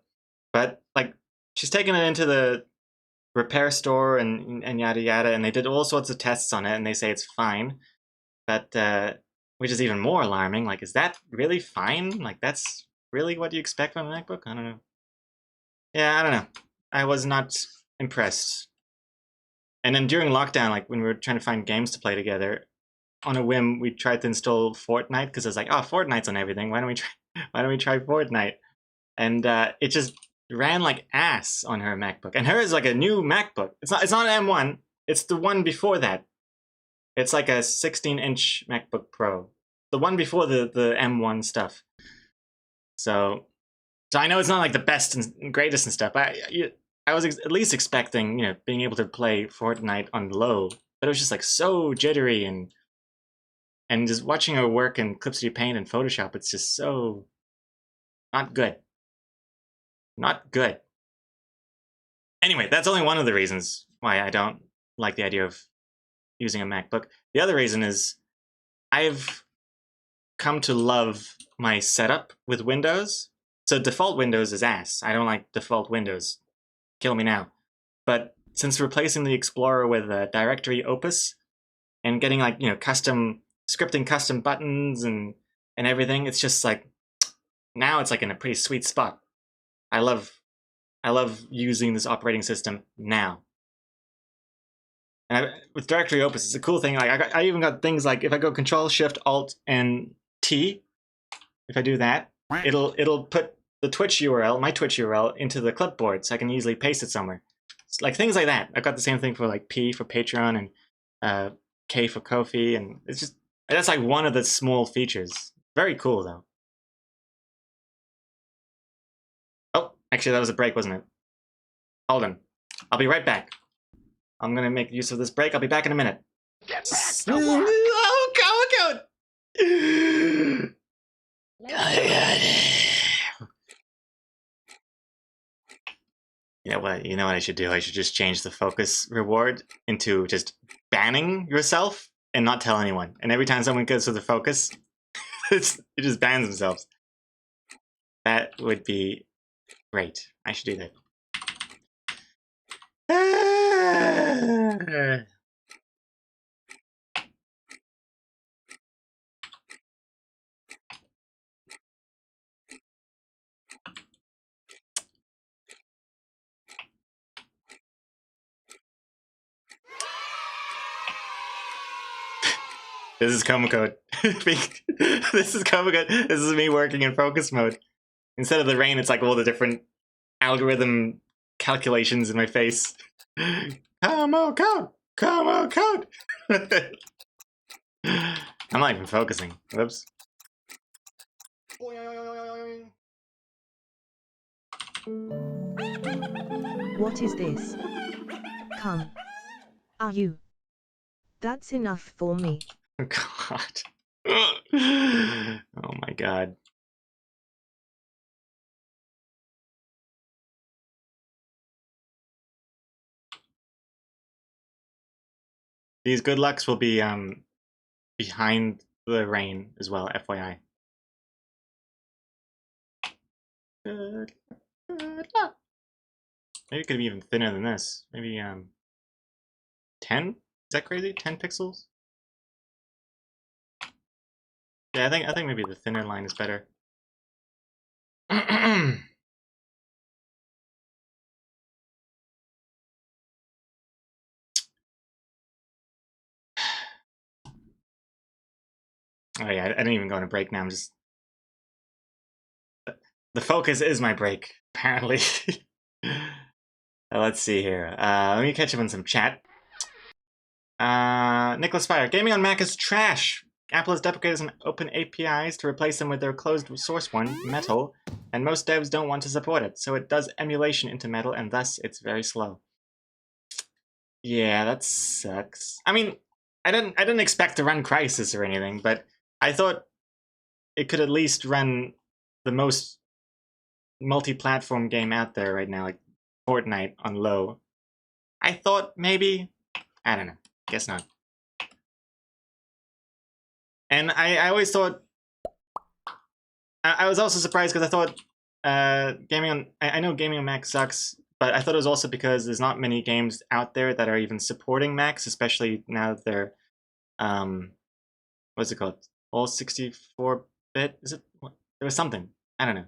But like, she's taken it into the repair store and yada yada, and they did all sorts of tests on it, and they say it's fine. which is even more alarming. Like, is that really fine? Like, that's really what you expect from a MacBook? I don't know. Yeah, I don't know. I was not impressed. And then during lockdown, like when we were trying to find games to play together, on a whim, we tried to install Fortnite because I was like, oh, Fortnite's on everything. Why don't we try? Why don't we try Fortnite? And it just ran like ass on her MacBook. And hers is like a new MacBook. It's not an M1. It's the one before that. It's like a 16-inch MacBook Pro. The one before the M1 stuff. So I know it's not like the best and greatest and stuff. But I was at least expecting, being able to play Fortnite on low. But it was just like so jittery and just watching her work in Clip-Studio Paint and Photoshop, it's just so not good. Not good. Anyway, that's only one of the reasons why I don't like the idea of using a MacBook. The other reason is I've come to love my setup with Windows. So default Windows is ass. I don't like default Windows. Kill me now. But since replacing the Explorer with Directory Opus and getting like, custom scripting custom buttons and everything, it's just like now it's like in a pretty sweet spot. I love using this operating system now. And with Directory Opus, it's a cool thing. Like I even got things like if I go Control Shift Alt and T, if I do that, it'll put the Twitch URL, my Twitch URL, into the clipboard, so I can easily paste it somewhere. It's like things like that. I've got the same thing for like P for Patreon and K for Ko-fi, and it's just that's like one of the small features. Very cool though. Oh, actually that was a break, wasn't it? Hold on. I'll be right back. I'm gonna make use of this break. I'll be back in a minute. Get back to work. Oh, God. You know what I should do? I should just change the focus reward into just banning yourself and not tell anyone. And every time someone goes to the focus, it just bans themselves. That would be great. I should do that. This is Coma Code. This is Coma Code. This is me working in focus mode. Instead of the rain, it's like all the different algorithm calculations in my face. Coma Code! Coma Code! I'm not even focusing. Whoops. What is this? Come. Are you? That's enough for me. Oh, God. Oh, my God. These good lucks will be behind the rain as well, FYI. Good luck. Maybe it could be even thinner than this. Maybe 10? Is that crazy? 10 pixels? Yeah, I think maybe the thinner line is better. Oh yeah, I didn't even go on a break now. I'm just the focus is my break, apparently. Let's see here. Let me catch up on some chat. Nicholas Fire, gaming on Mac is trash. Apple has deprecated some open APIs to replace them with their closed source one, Metal, and most devs don't want to support it, so it does emulation into Metal, and thus it's very slow. Yeah, that sucks. I mean, I didn't expect to run Crysis or anything, but I thought it could at least run the most multi-platform game out there right now, like Fortnite on low. I thought maybe, I don't know, guess not. And I always thought, I was also surprised because I thought I know gaming on Mac sucks, but I thought it was also because there's not many games out there that are even supporting Macs, especially now that they're what's it called? All 64-bit? Is it? What? There was something. I don't know.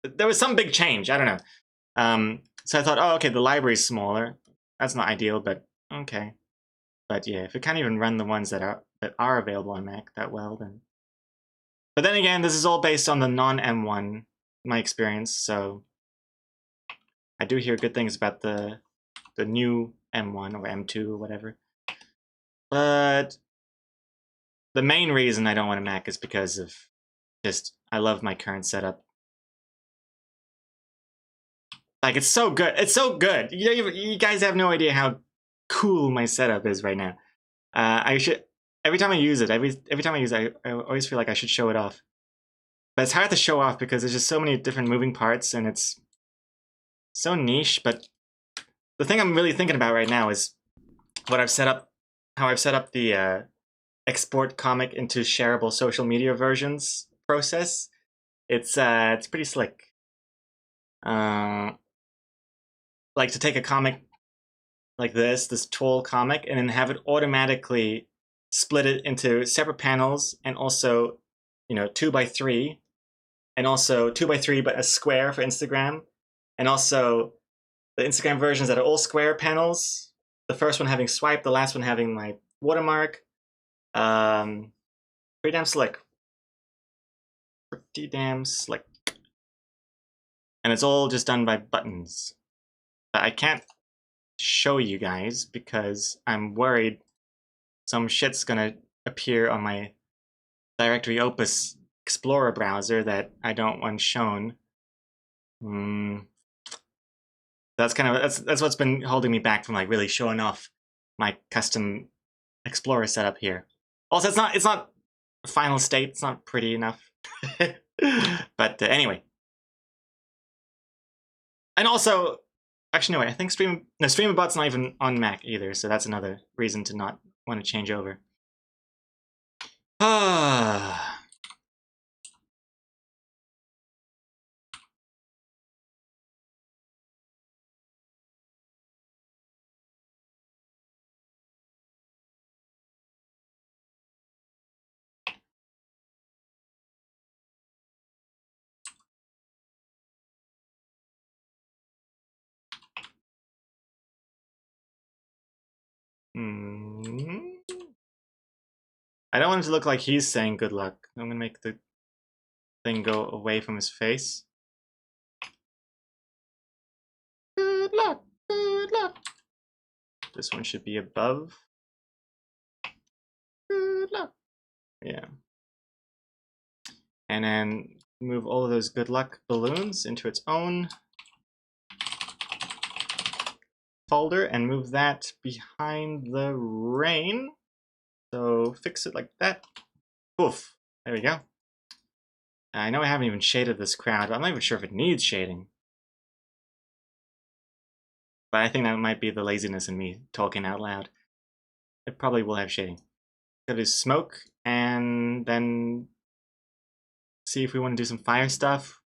There was some big change. I don't know. So I thought, oh, okay, the library's smaller. That's not ideal, but okay. But yeah, if it can't even run the ones that are available on Mac that well, then. But then again, this is all based on the non-M1, my experience. So I do hear good things about the new M1 or M2 or whatever. But the main reason I don't want a Mac is because of just I love my current setup. Like, it's so good. It's so good. You guys have no idea how cool my setup is right now. I should every time I use it, every time I use it, I always feel like I should show it off. But it's hard to show off because there's just so many different moving parts and it's so niche. But the thing I'm really thinking about right now is what I've set up, how I've set up the export comic into shareable social media versions process. It's pretty slick. Like to take a comic like this tall comic, and then have it automatically split it into separate panels, and also, 2x3, and also 2x3 but a square for Instagram, and also the Instagram versions that are all square panels. The first one having swipe, the last one having my watermark. Pretty damn slick. Pretty damn slick. And it's all just done by buttons. But I can't show you guys because I'm worried some shit's gonna appear on my Directory Opus Explorer browser that I don't want shown. That's what's been holding me back from like really showing off my custom Explorer setup here. Also, it's not final state. It's not pretty enough. But anyway, and also, actually, no way. I think Streamabot's not even on Mac either, so that's another reason to not want to change over. Ah. I don't want it to look like he's saying good luck. I'm gonna make the thing go away from his face. Good luck, good luck. This one should be above. Good luck. Yeah. And then move all of those good luck balloons into its own folder and move that behind the rain. So fix it like that. Poof. There we go. I know I haven't even shaded this crowd, but I'm not even sure if it needs shading. But I think that might be the laziness in me talking out loud. It probably will have shading. Gotta do smoke, and then see if we want to do some fire stuff,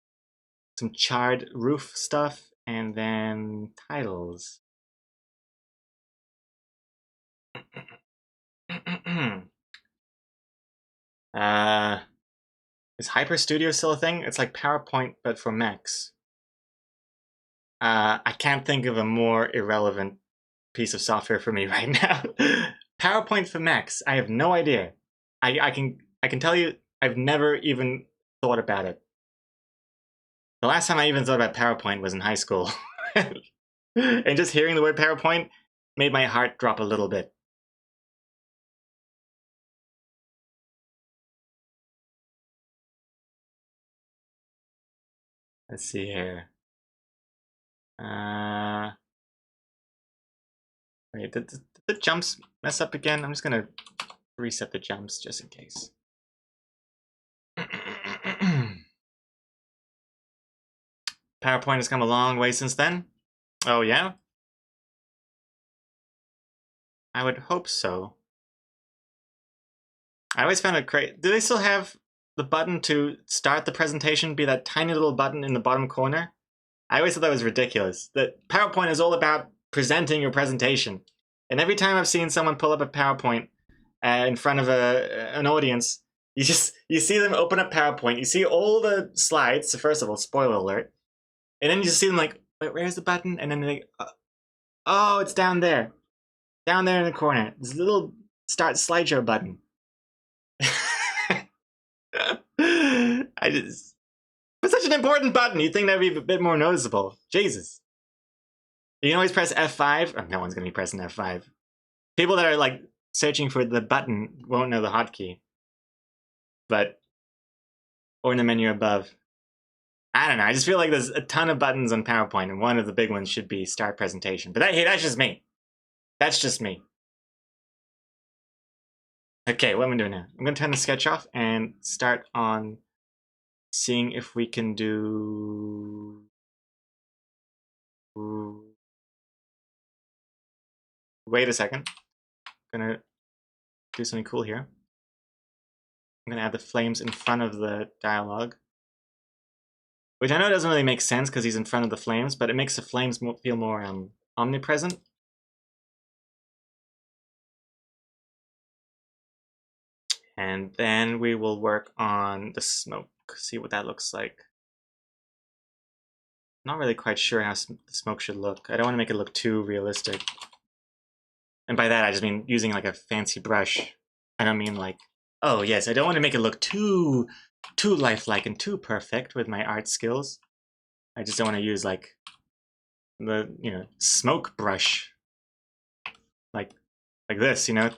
some charred roof stuff, and then titles. Is Hyper Studio still a thing? It's like PowerPoint, but for Macs. I can't think of a more irrelevant piece of software for me right now. PowerPoint for Macs. I have no idea. I can tell you, I've never even thought about it. The last time I even thought about PowerPoint was in high school. And just hearing the word PowerPoint made my heart drop a little bit. Let's see here. Wait, did the jumps mess up again? I'm just gonna reset the jumps just in case. PowerPoint has come a long way since then. Oh yeah? I would hope so. I always found it great. Do they still have the button to start the presentation be that tiny little button in the bottom corner? I always thought that was ridiculous. That PowerPoint is all about presenting your presentation. And every time I've seen someone pull up a PowerPoint in front of an audience. You see them open up PowerPoint. You see all the slides. So first of all, spoiler alert, and then you just see them like, wait, where's the button? And then they, oh, it's down there in the corner. This little start slideshow button. It's such an important button. You'd think that'd be a bit more noticeable. Jesus. You can always press F5. Oh, no one's gonna be pressing F5. People that are like searching for the button won't know the hotkey. But, or in the menu above. I don't know. I just feel like there's a ton of buttons on PowerPoint, and one of the big ones should be start presentation. But hey, that's just me. That's just me. Okay, what am I doing now? I'm going to turn the sketch off and start on seeing if we can do... Wait a second. I'm going to do something cool here. I'm going to add the flames in front of the dialogue. Which I know doesn't really make sense because he's in front of the flames, but it makes the flames feel more omnipresent. And then we will work on the smoke, see what that looks like. Not really quite sure how the smoke should look. I don't want to make it look too realistic. And by that I just mean using like a fancy brush. I don't mean like, oh yes, I don't want to make it look too lifelike and too perfect with my art skills. I just don't want to use like the, you know, smoke brush. Like this, you know?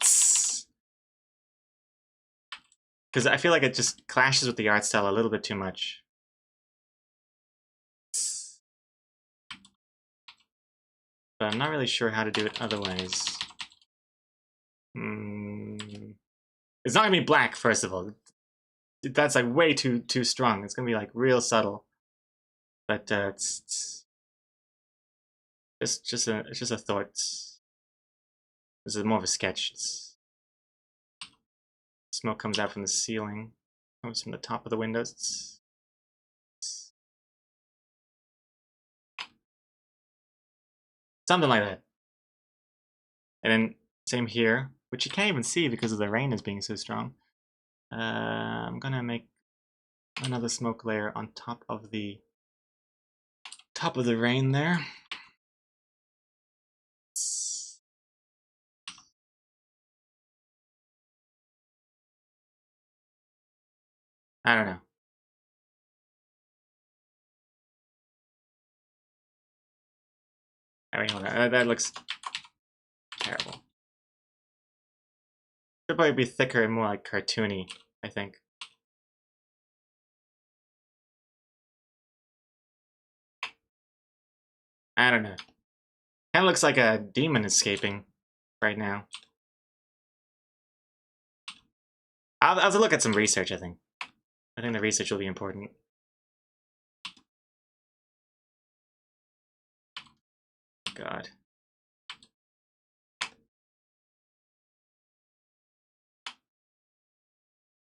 Because I feel like it just clashes with the art style a little bit too much. But I'm not really sure how to do it otherwise. It's not gonna be black, first of all. That's like way too strong. It's gonna be like real subtle. But it's just a thought. This is more of a sketch. Smoke comes out from the ceiling, comes from the top of the windows. Something like that. And then same here, which you can't even see because of the rain is being so strong. I'm gonna make another smoke layer on top of the rain there. I don't know. I mean, hold on. That looks terrible. Should probably be thicker and more like cartoony, I think. I don't know. Kind of looks like a demon escaping right now. I'll have to look at some research, I think. I think the research will be important. God.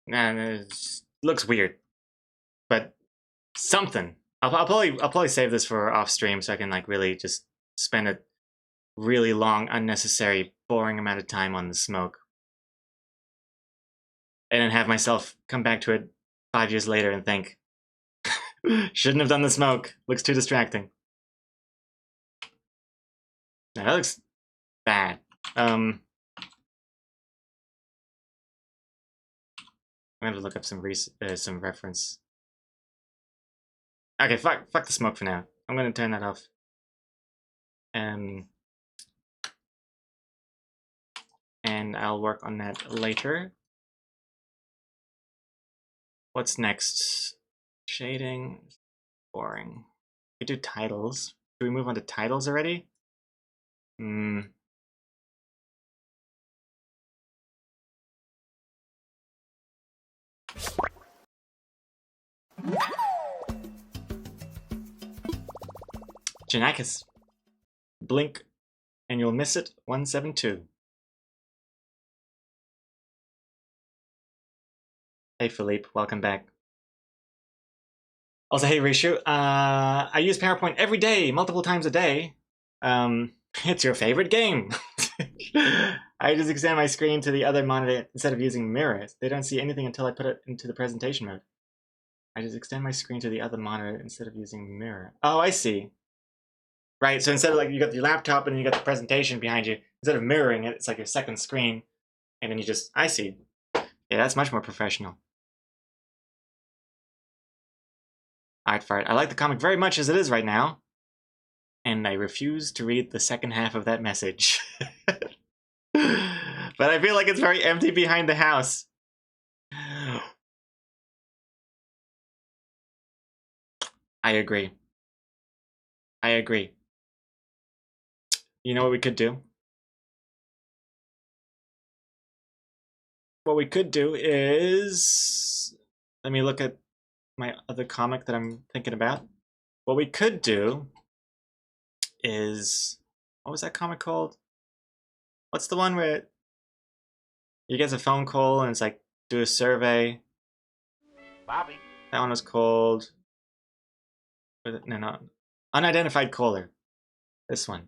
Nah, it looks weird. But something. I'll probably save this for off stream so I can like really just spend a really long, unnecessary, boring amount of time on the smoke. And then have myself come back to it 5 years later and think, shouldn't have done the smoke. Looks too distracting. No, that looks bad. I'm gonna look up some reference. Okay, fuck the smoke for now. I'm gonna turn that off. And I'll work on that later. What's next? Shading. Boring. We do titles. Do we move on to titles already? Janakis. Blink and you'll miss it. 172. Hey Philippe, welcome back. Also, hey Rishu, I use PowerPoint every day, multiple times a day. It's your favorite game. I just extend my screen to the other monitor instead of using mirrors. They don't see anything until I put it into the presentation mode. I just extend my screen to the other monitor instead of using mirror. Oh, I see. Right, so instead of like you got your laptop and you got the presentation behind you, instead of mirroring it, it's like your second screen, and then you just, I see. Yeah, that's much more professional. Alright, Fart. I like the comic very much as it is right now, and I refuse to read the second half of that message. But I feel like it's very empty behind the house. I agree. I agree. You know what we could do? What we could do is... Let me look at my other comic that I'm thinking about. What we could do is... What was that comic called? What's the one where you get a phone call and it's like, do a survey? Bobby. That one was called... No. Unidentified Caller. This one.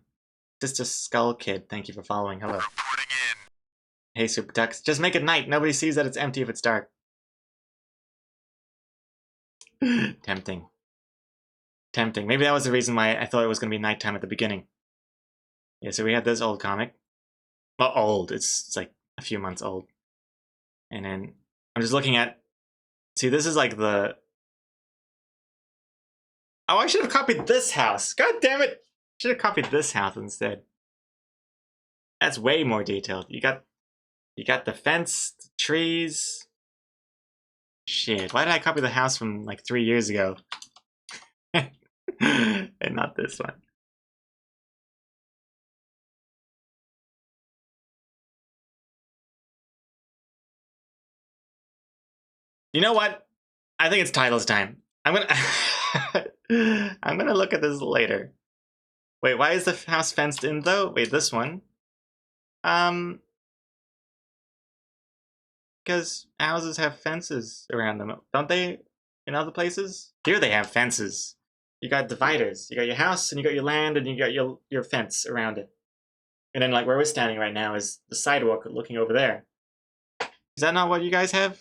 Just a Skull Kid. Thank you for following. Hello. Reporting Hey, Super Ducks. Just make it night. Nobody sees that it's empty if it's dark. Tempting. Tempting. Maybe that was the reason why I thought it was going to be nighttime at the beginning. Yeah, so we had this old comic. Well, old. It's like a few months old. And then I'm just looking at... See, this is like the... Oh, I should have copied this house. God damn it. Should have copied this house instead. That's way more detailed. You got the fence, the trees. Shit, why did I copy the house from like 3 years ago? And not this one. You know what? I think it's titles time. I'm gonna look at this later. Wait, why is the house fenced in though? Wait, this one. Because houses have fences around them, don't they? In other places? Here they have fences. You got dividers. You got your house, and you got your land, and you got your fence around it. And then, like, where we're standing right now is the sidewalk looking over there. Is that not what you guys have?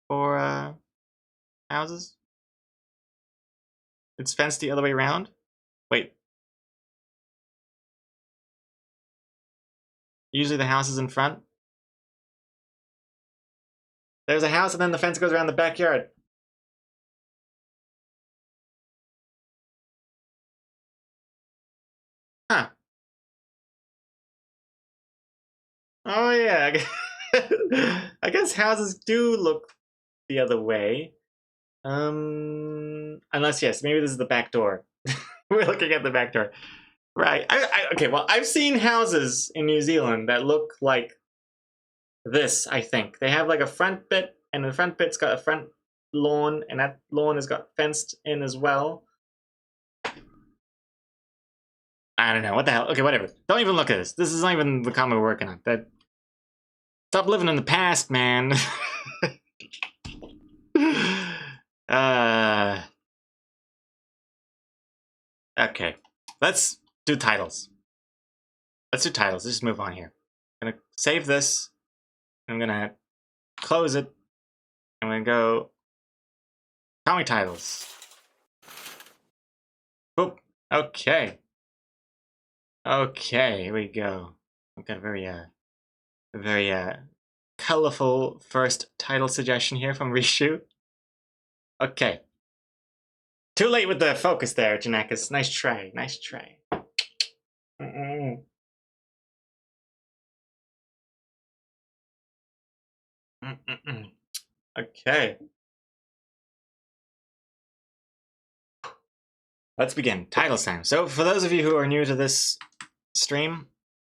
For, houses? It's fenced the other way around? Wait. Usually the house is in front? There's a house, and then the fence goes around the backyard. Huh. Oh, yeah. I guess houses do look the other way. Unless, yes, maybe this is the back door. We're looking at the back door. Right. Okay, well, I've seen houses in New Zealand that look like this, I think. They have like a front bit, and the front bit's got a front lawn, and that lawn has got fenced in as well. I don't know. What the hell? Okay, whatever. Don't even look at this. This is not even the comic we're working on. Stop living in the past, man. Okay. Let's do titles. Let's just move on here. I'm gonna save this. I'm gonna close it. I'm gonna go comic titles. Boop. Okay. Okay, here we go. I've got a very colorful first title suggestion here from Reshoot. Okay. Too late with the focus there, Janakis. Nice try. Nice try. Okay. Let's begin. Title time. So, for those of you who are new to this stream,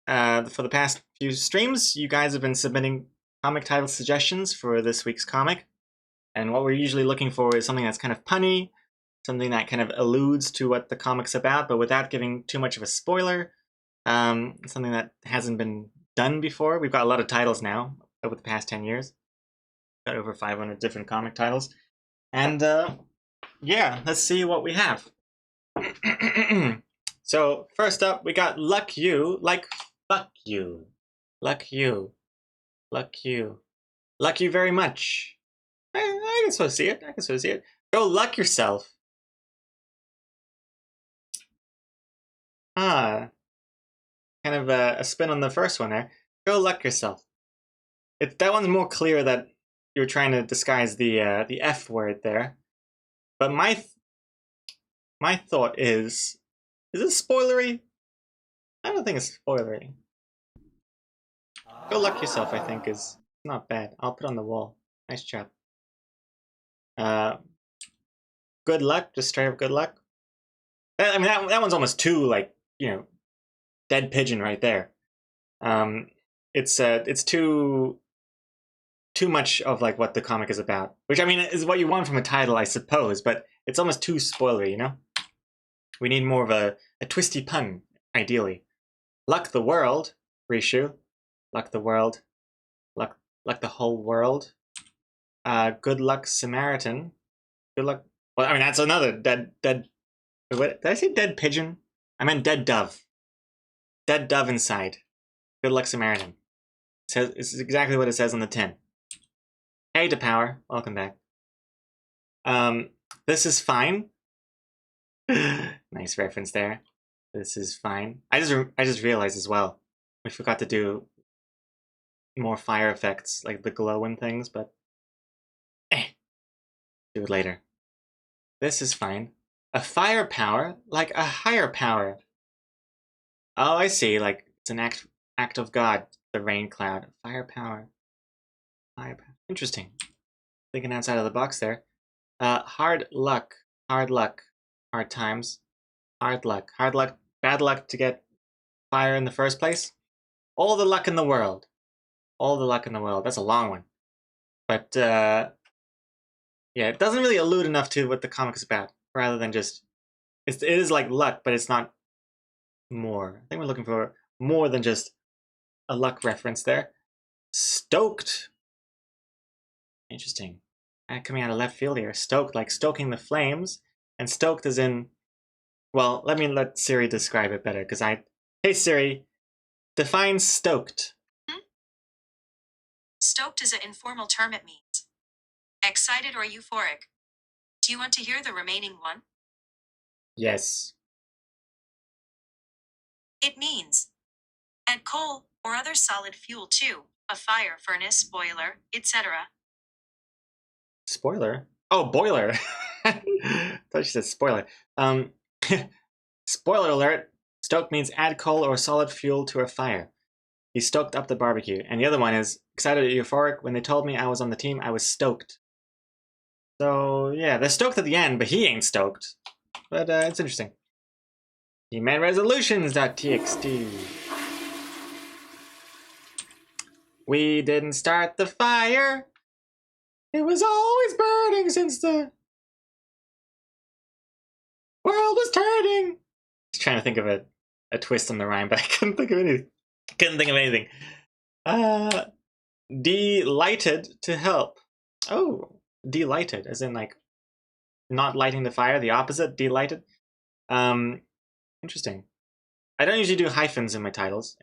for the past few streams, you guys have been submitting comic title suggestions for this week's comic. And what we're usually looking for is something that's kind of punny, something that kind of alludes to what the comic's about, but without giving too much of a spoiler. Something that hasn't been done before. We've got a lot of titles now over the past 10 years. Got over 500 different comic titles. And yeah, let's see what we have. So first up, we got Luck You, like Fuck you. Luck you. Luck you. Luck you very much. I can sort of see it. I can sort of see it. Go luck yourself. Ah. Kind of a spin on the first one there. Go luck yourself. That one's more clear that you're trying to disguise the F word there. But my thought is it spoilery? I don't think it's spoilery. Go luck yourself, I think, is not bad. I'll put on the wall. Nice job. Good luck, just straight up good luck. I mean, that one's almost too, like, you know, dead pigeon right there. It's too much of like what the comic is about, which I mean is what you want from a title, I suppose, but it's almost too spoilery, you know? We need more of a twisty pun, ideally. Luck the world, Rishu. Luck the world. Luck the whole world. Good luck Samaritan. Good luck. Well, I mean that's another dead. What, did I say dead pigeon? I meant dead dove. Dead dove inside. Good luck Samaritan. It's exactly what it says on the tin. Hey to power, welcome back. This is fine. Nice reference there. This is fine. I just realized as well, we forgot to do more fire effects, like the glow and things, but do it later. This is fine. A fire power, like a higher power. Oh, I see. Like it's an act of God. The rain cloud, fire power. Fire power. Interesting. Thinking outside of the box there. Hard luck. Hard luck. Hard times. Hard luck. Hard luck. Bad luck to get fire in the first place. All the luck in the world. All the luck in the world. That's a long one. But, yeah, it doesn't really allude enough to what the comic is about. Rather than just... It is like luck, but it's not more. I think we're looking for more than just a luck reference there. Stoked. Interesting. Coming out of left field here. Stoked, like stoking the flames. And stoked is in... Well, let Siri describe it better, because Hey Siri, define stoked. Stoked is an informal term. It means excited or euphoric. Do you want to hear the remaining one? Yes. It means add coal or other solid fuel to a fire, furnace, boiler, etc. Spoiler? Oh, boiler. I thought she said spoiler. Spoiler alert. Stoked means add coal or solid fuel to a fire. He stoked up the barbecue. And the other one is excited or euphoric. When they told me I was on the team, I was stoked. So, yeah, they're stoked at the end, but he ain't stoked. But it's interesting. He made resolutions.txt. We didn't start the fire. It was always burning since the world was turning. Just trying to think of a twist on the rhyme, but I couldn't think of anything. Delighted to help. Oh, delighted, as in like not lighting the fire, the opposite, delighted. Interesting. I don't usually do hyphens in my titles,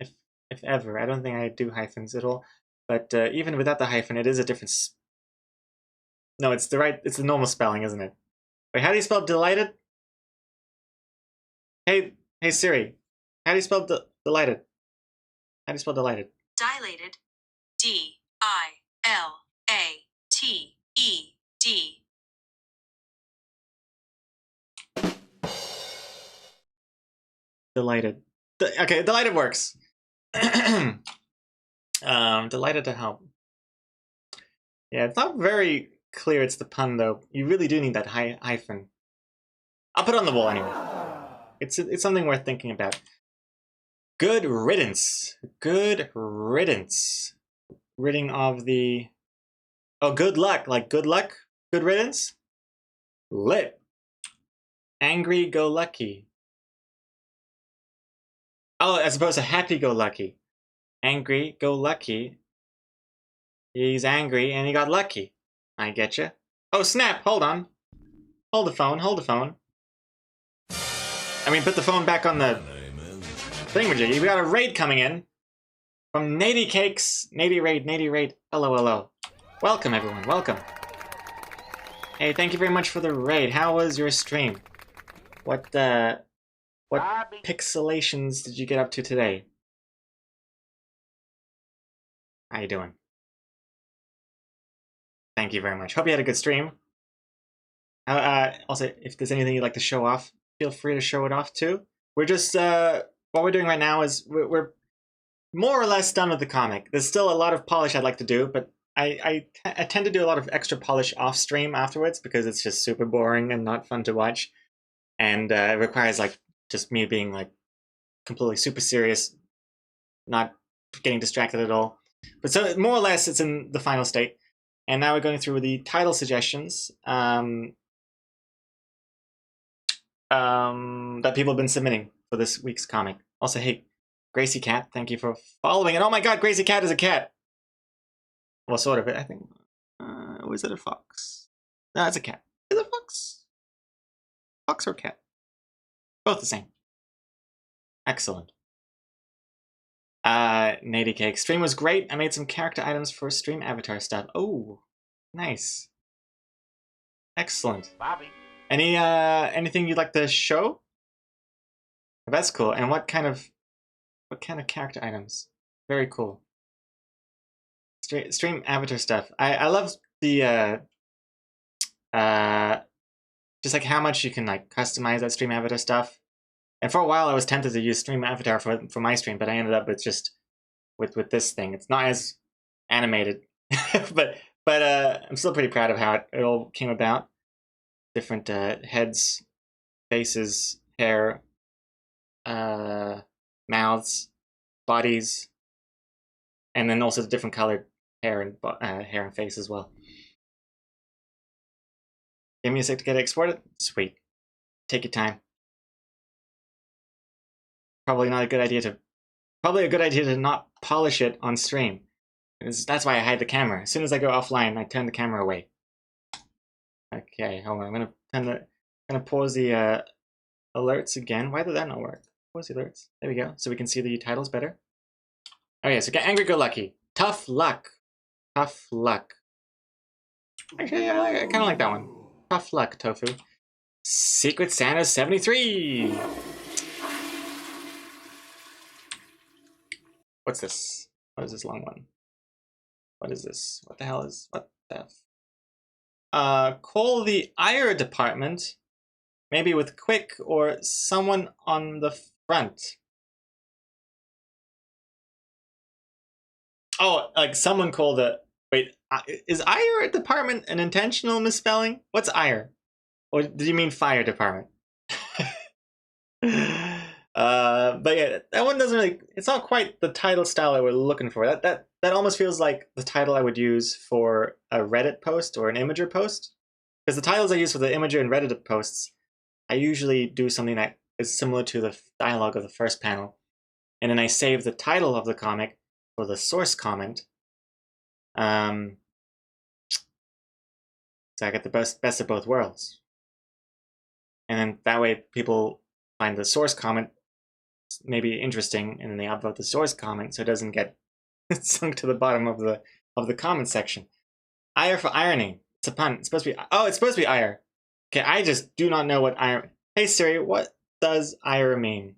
if ever. I don't think I do hyphens at all. But even without the hyphen, it is a different. No, it's the normal spelling, isn't it? Wait, how do you spell delighted? Hey Siri, how do you spell delighted? How do you spell delighted? Dilated. D-I-L-A-T-E-D. Delighted. Okay, delighted works. Delighted to help. Yeah, it's not very clear it's the pun, though. You really do need that hyphen. I'll put it on the wall anyway. It's something worth thinking about. Good riddance. Good riddance. Ridding of the... Oh, good luck. Like good luck? Good riddance? Lit. Angry-go-lucky. Oh, as opposed to happy-go-lucky. Angry-go-lucky. He's angry and he got lucky. I getcha. Oh, snap. Hold on. Hold the phone. Hold the phone. I mean, put the phone back on the thingamajiggy. We got a raid coming in. From Nady Cakes, Nady Raid, hello, hello. Welcome, everyone, welcome. Hey, thank you very much for the raid. How was your stream? What Bobby. pixelations did you get up to today? How you doing? Thank you very much. Hope you had a good stream. Also, if there's anything you'd like to show off, feel free to show it off too. We're just, what we're doing right now is we're more or less done with the comic. There's still a lot of polish I'd like to do, but I tend to do a lot of extra polish off stream afterwards because it's just super boring and not fun to watch. And it requires like just me being like completely super serious, not getting distracted at all. But so more or less it's in the final state. And now we're going through the title suggestions that people have been submitting for this week's comic. Also, hey, Gracie Cat, thank you for following. And oh my god, Gracie Cat is a cat. Well, sort of, I think. Was it a fox? No, it's a cat. Is it a fox? Fox or cat? Both the same. Excellent. Nady Cake. Stream was great. I made some character items for stream avatar stuff. Oh, nice. Excellent. Bobby. Anything you'd like to show? That's cool. And what kind of character items? Very cool. Stream avatar stuff. I love the just like how much you can like customize that stream avatar stuff. And for a while I was tempted to use stream avatar for my stream, but I ended up with just with this thing. It's not as animated, but I'm still pretty proud of how it all came about. Different heads, faces, hair, mouths, bodies, and then also the different colored hair and face as well. Give me a sec to get it exported. Sweet. Take your time. Probably a good idea to not polish it on stream. That's why I hide the camera. As soon as I go offline, I turn the camera away. Okay, hold on. I'm gonna pause the alerts again. Why did that not work? Pause the alerts. There we go. So we can see the titles better. Okay, so get Angry Go Lucky. Tough luck. Tough luck. Actually, I kind of like that one. Tough luck, Tofu. Secret Santa 73. What's this? What is this long one? What is this? What the hell is what the? Call the IR department, maybe with Quick or someone on the front. Oh, like someone called the. Wait, is IR department an intentional misspelling? What's IR? Or did you mean fire department? But yeah, that one doesn't really. It's not quite the title style that we're looking for. That almost feels like the title I would use for a Reddit post or an Imager post. Because the titles I use for the Imager and Reddit posts, I usually do something that is similar to the dialogue of the first panel, and then I save the title of the comic for the source comment. So I get the best of both worlds. And then that way people find the source comment maybe interesting, and then they upvote the source comment so it doesn't get sunk to the bottom of the comment section. Ire for irony. It's a pun. It's supposed to be. Oh, it's supposed to be ire. Okay, I just do not know what ire. Hey Siri, what does ire mean?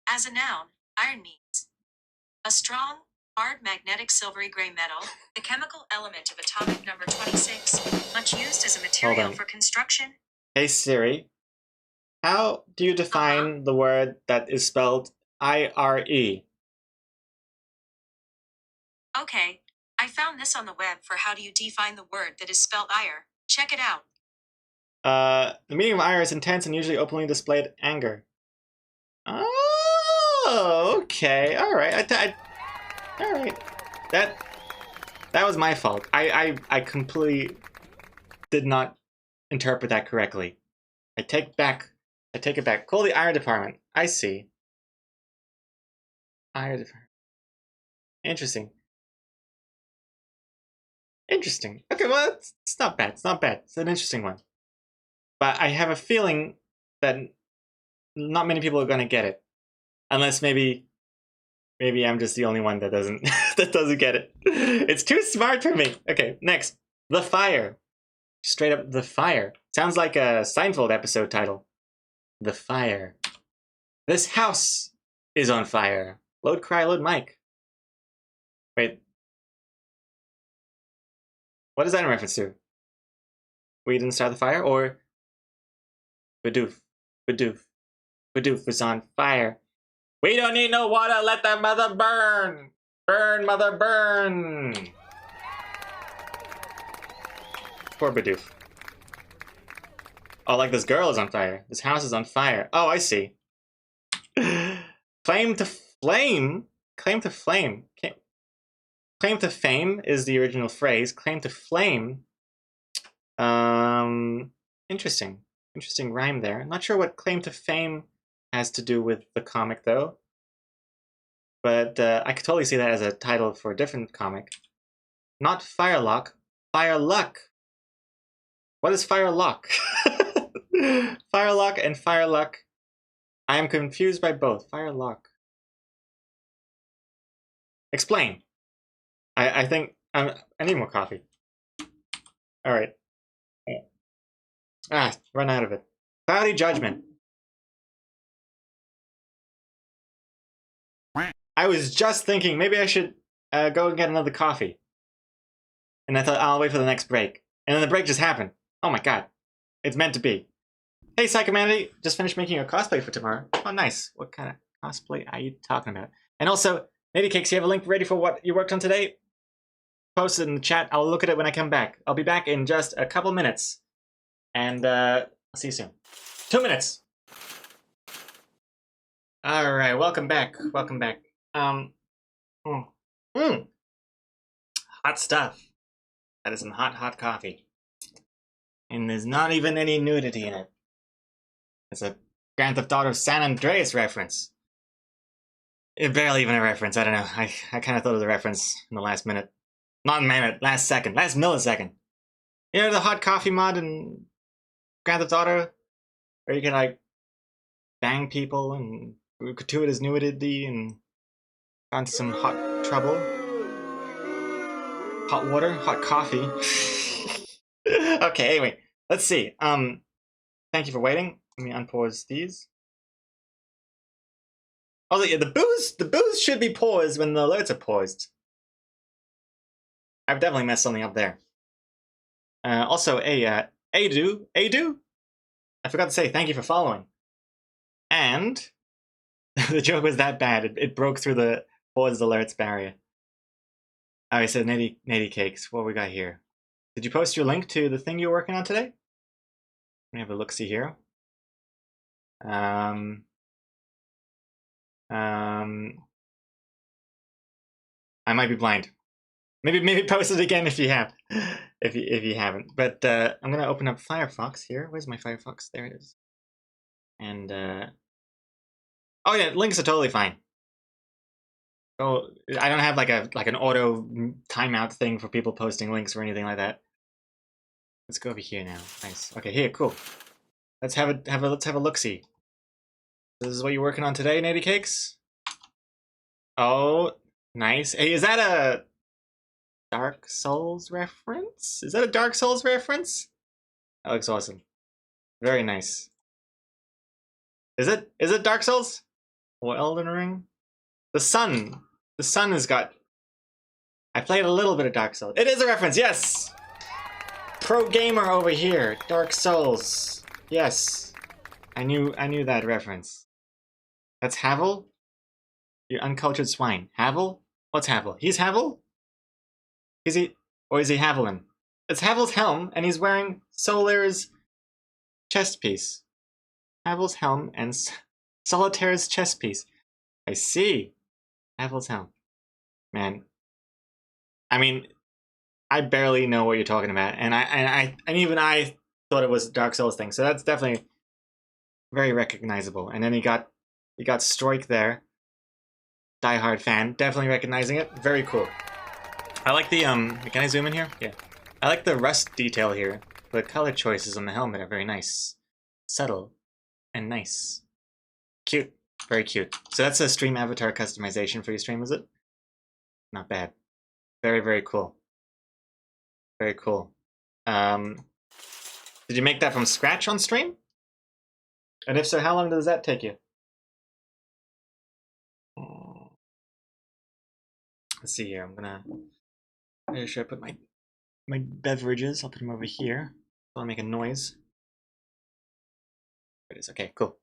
As a noun, iron means a strong, hard magnetic silvery gray metal, the chemical element of atomic number 26, much used as a material for construction. Hey Siri, how do you define the word that is spelled IRE? Okay, I found this on the web for how do you define the word that is spelled ire. Check it out. The meaning of ire is intense and usually openly displayed anger. Oh, okay, all right. All right. That was my fault. I completely did not interpret that correctly. I take it back. Call the IR department. I see. IR department. Interesting. Okay, well, it's not bad. It's an interesting one. But I have a feeling that not many people are going to get it. Unless maybe Maybe I'm just the only one that doesn't that doesn't get it. It's too smart for me. Okay, next. The Fire. Straight up, The Fire. Sounds like a Seinfeld episode title. The Fire. This house is on fire. Load cry, load mic. Wait. What is that in reference to? We didn't start the fire? Or Badoof. Badoof. Badoof is on fire. We don't need no water, let the mother burn! Burn, mother, burn! Poor Badoof. Oh, like this girl is on fire. This house is on fire. Oh, I see. Claim to flame? Claim to flame. Claim to fame is the original phrase. Claim to flame. Interesting. Interesting rhyme there. I'm not sure what claim to fame has to do with the comic, though. But I could totally see that as a title for a different comic. Not Firelock. Fireluck. What is Firelock? Firelock and Fireluck. I am confused by both. Firelock. Explain. I think I need more coffee. All right. Run out of it. Cloudy Judgment. I was just thinking maybe I should go and get another coffee. And I thought I'll wait for the next break. And then the break just happened. Oh my god. It's meant to be. Hey, Psychomanity, just finished making a cosplay for tomorrow. Oh, nice. What kind of cosplay are you talking about? And also, Maybe Cakes, you have a link ready for what you worked on today? Post it in the chat. I'll look at it when I come back. I'll be back in just a couple minutes. And I'll see you soon. 2 minutes. All right, welcome back. Welcome back. Hot stuff. That is some hot coffee. And there's not even any nudity in it. It's a Grand Theft Auto San Andreas reference. It's barely even a reference. I don't know. I kind of thought it was a reference in the last minute. Not minute, last second, last millisecond. You know the hot coffee mod in Grand Theft Auto? Where you can, like, bang people and gratuitous nudity and onto some hot trouble. Hot water, hot coffee. Okay, anyway, let's see. Thank you for waiting. Let me unpause these. Oh, yeah, the booze should be paused when the alerts are paused. I've definitely messed something up there. Also, Adu, I forgot to say thank you for following. And the joke was that bad, it broke through the paused alerts barrier. Alright, so Natty Cakes, what we got here? Did you post your link to the thing you're working on today? Let me have a look-see here. I might be blind. Maybe post it again if you have, if you haven't. But I'm gonna open up Firefox here. Where's my Firefox? There it is. And oh yeah, links are totally fine. Oh, I don't have like an auto timeout thing for people posting links or anything like that. Let's go over here now. Nice. Okay, here, cool. Let's have a look-see. This is what you're working on today, Natty Cakes? Oh, nice. Hey, is that a Dark Souls reference? Is that a Dark Souls reference? That looks awesome. Very nice. Is it Dark Souls? Or Elden Ring? The sun has got... I played a little bit of Dark Souls. It is a reference, yes! Pro gamer over here. Dark Souls. Yes. I knew that reference. That's Havel? You uncultured swine. Havel? What's Havel? He's Havel? Is he... Or is he Haviland? It's Havel's helm, and he's wearing Solaire's chest piece. Havel's helm and Solitaire's chest piece. I see. Havel's helm. Man. I mean, I barely know what you're talking about, and even I thought it was a Dark Souls thing, so that's definitely very recognizable. And then you got Strike there. Diehard fan, definitely recognizing it. Very cool. I like the can I zoom in here? Yeah. I like the rust detail here. The color choices on the helmet are very nice. Subtle and nice. Cute. Very cute. So that's a stream avatar customization for your stream, is it? Not bad. Very, very cool. Very cool. Did you make that from scratch on stream? And if so, how long does that take you? Let's see here. Where should I put my beverages? I'll put them over here. I'll make a noise. There it is. Okay, cool.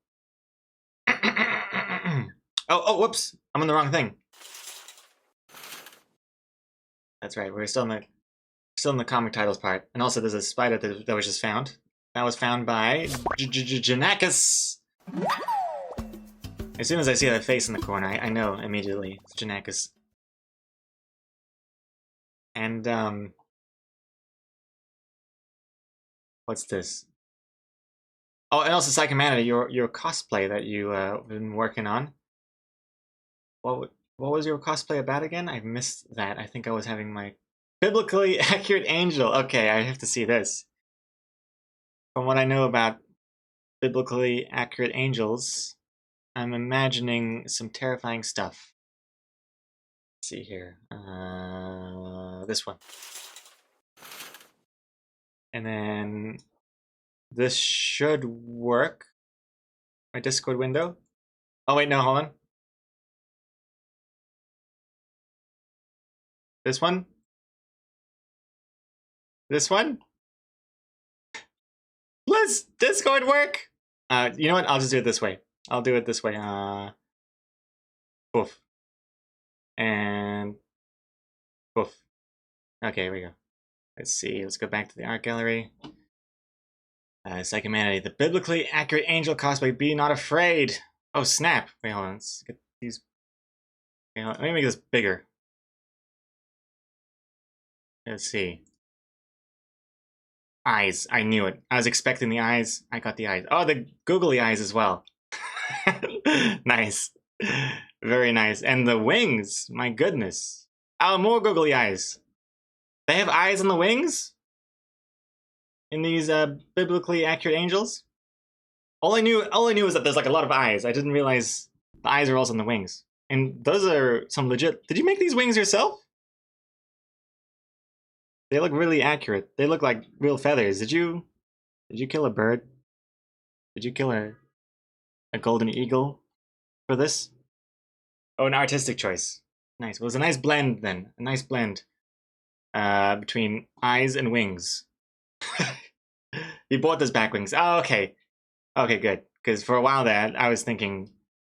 Oh, whoops! I'm on the wrong thing. That's right. We're still in the comic titles part, and also there's a spider that was just found. That was found by Janakis. As soon as I see that face in the corner, I know immediately it's Janakis. And what's this? Oh, and also Psychomanity, your cosplay that you been working on. What was your cosplay about again? I missed that. I think I was having my biblically accurate angel. Okay, I have to see this. From what I know about biblically accurate angels, I'm imagining some terrifying stuff. Let's see here. This one. And then this should work. My Discord window. Oh wait, no, hold on. This one? This one? Let's Discord work! You know what? I'll just do it this way. I'll do it this way. Poof. And poof. Okay, here we go. Let's see. Let's go back to the art gallery. Psychomanity. The biblically accurate angel cosplay. Be not afraid. Oh, snap. Wait, hold on. Let's get these. Wait, let me make this bigger. Let's see. Eyes. I knew it. I was expecting the eyes. I got the eyes. Oh, the googly eyes as well. Nice. Very nice. And the wings. My goodness. Oh, more googly eyes. They have eyes on the wings? In these biblically accurate angels? All I knew was that there's like a lot of eyes. I didn't realize the eyes are also on the wings. And those are some legit. Did you make these wings yourself? They look really accurate. They look like real feathers. Did you kill a bird? Did you kill a golden eagle for this? Oh, an artistic choice. Nice. Well, it was a nice blend then. A nice blend between eyes and wings. You bought those back wings. Oh, okay. Okay, good. Because for a while there, I was thinking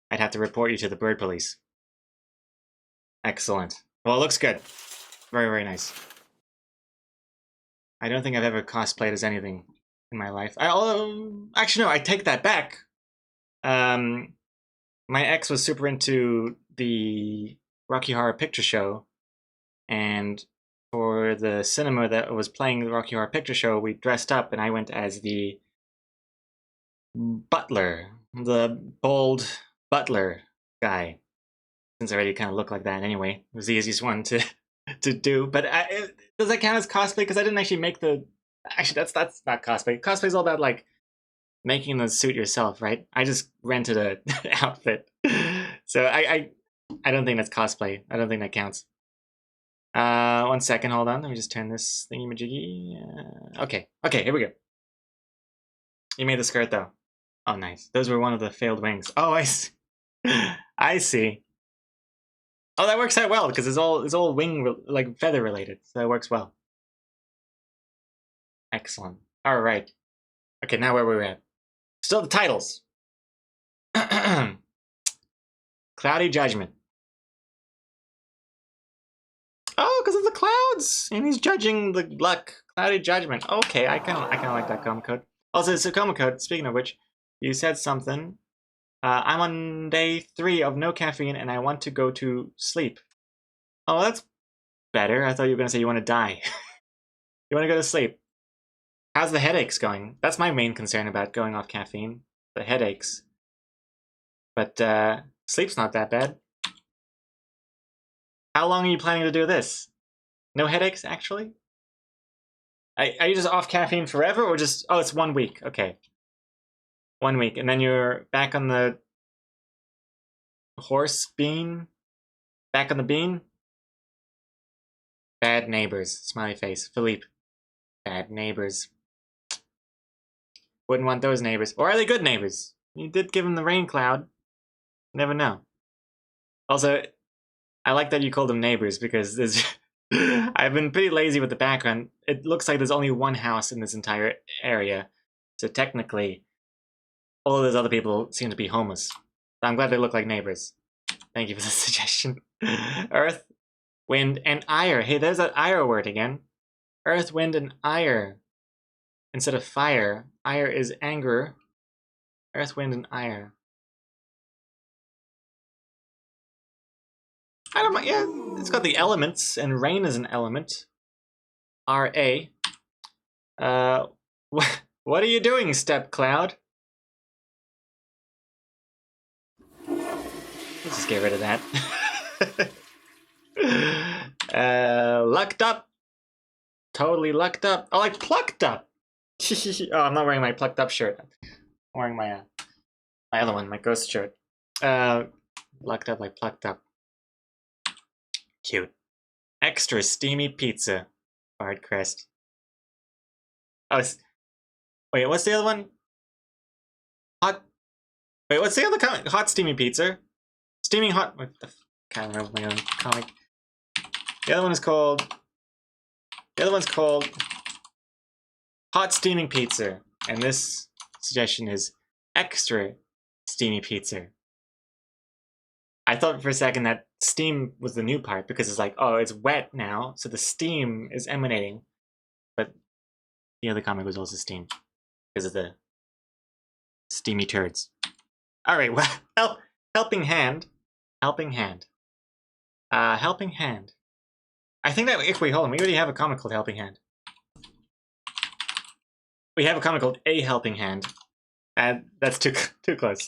I'd have to report you to the bird police. Excellent. Well, it looks good. Very, very nice. I don't think I've ever cosplayed as anything in my life. Actually, no, I take that back. My ex was super into the Rocky Horror Picture Show, and for the cinema that was playing the Rocky Horror Picture Show, we dressed up, and I went as the butler, the bald butler guy. Since I already kind of look like that anyway, it was the easiest one to do. But does that count as cosplay? Because I didn't actually make the. Actually, that's not cosplay. Cosplay's all about like making the suit yourself, right? I just rented a outfit, so I don't think that's cosplay. I don't think that counts. 1 second, hold on. Let me just turn this thingy-majiggy. Okay, here we go. You made the skirt though. Oh, nice. Those were one of the failed wings. Oh, I see. I see. Oh, that works out well because it's all wing like feather related, so that works well. Excellent. All right. Okay, now where were we at? Still the titles. Cloudy Judgment. Oh, because of the clouds, and he's judging the luck. Cloudy Judgment. Okay, I kind of like that comic code. Also, it's a comic code. Speaking of which, you said something. I'm on day 3 of no caffeine, and I want to go to sleep. Oh, that's better. I thought you were gonna say you want to die. You want to go to sleep. How's the headaches going? That's my main concern about going off caffeine. The headaches. But sleep's not that bad. How long are you planning to do this? No headaches, actually? Are you just off caffeine forever, or just... Oh, it's 1 week. Okay. 1 week, and then you're back on the Horse bean. Back on the bean. Bad neighbors. Smiley face. Philippe. Bad neighbors. Wouldn't want those neighbors. Or are they good neighbors? You did give him the rain cloud. Never know. Also, I like that you called them neighbors because there's... I've been pretty lazy with the background. It looks like there's only one house in this entire area. So technically, all of those other people seem to be homeless. But I'm glad they look like neighbors. Thank you for the suggestion. Earth, wind, and ire. Hey, there's that ire word again. Earth, wind, and ire. Instead of fire, ire is anger. Earth, wind, and ire. I don't mind. Yeah, it's got the elements, and rain is an element. R-A. What are you doing, Step Cloud? Let's just get rid of that. Lucked up. Totally lucked up. Oh, like plucked up. Oh, I'm not wearing my plucked up shirt. I'm wearing my my other one, my ghost shirt. Lucked up like plucked up. Cute. Extra steamy pizza. Bard crest. Oh, wait, what's the other one? Hot. Wait, what's the other comment? Hot steamy pizza. Steaming hot. What the? Can't remember my own comic. The other one is called. The other one's called hot steaming pizza, and this suggestion is extra steamy pizza. I thought for a second that steam was the new part because it's like, oh, it's wet now, so the steam is emanating. But the other comic was also steam because of the steamy turds. All right, well, helping hand. Helping hand. Helping hand. I think that, wait, hold on, we already have a comic called Helping Hand. We have a comic called A Helping Hand. And that's too close.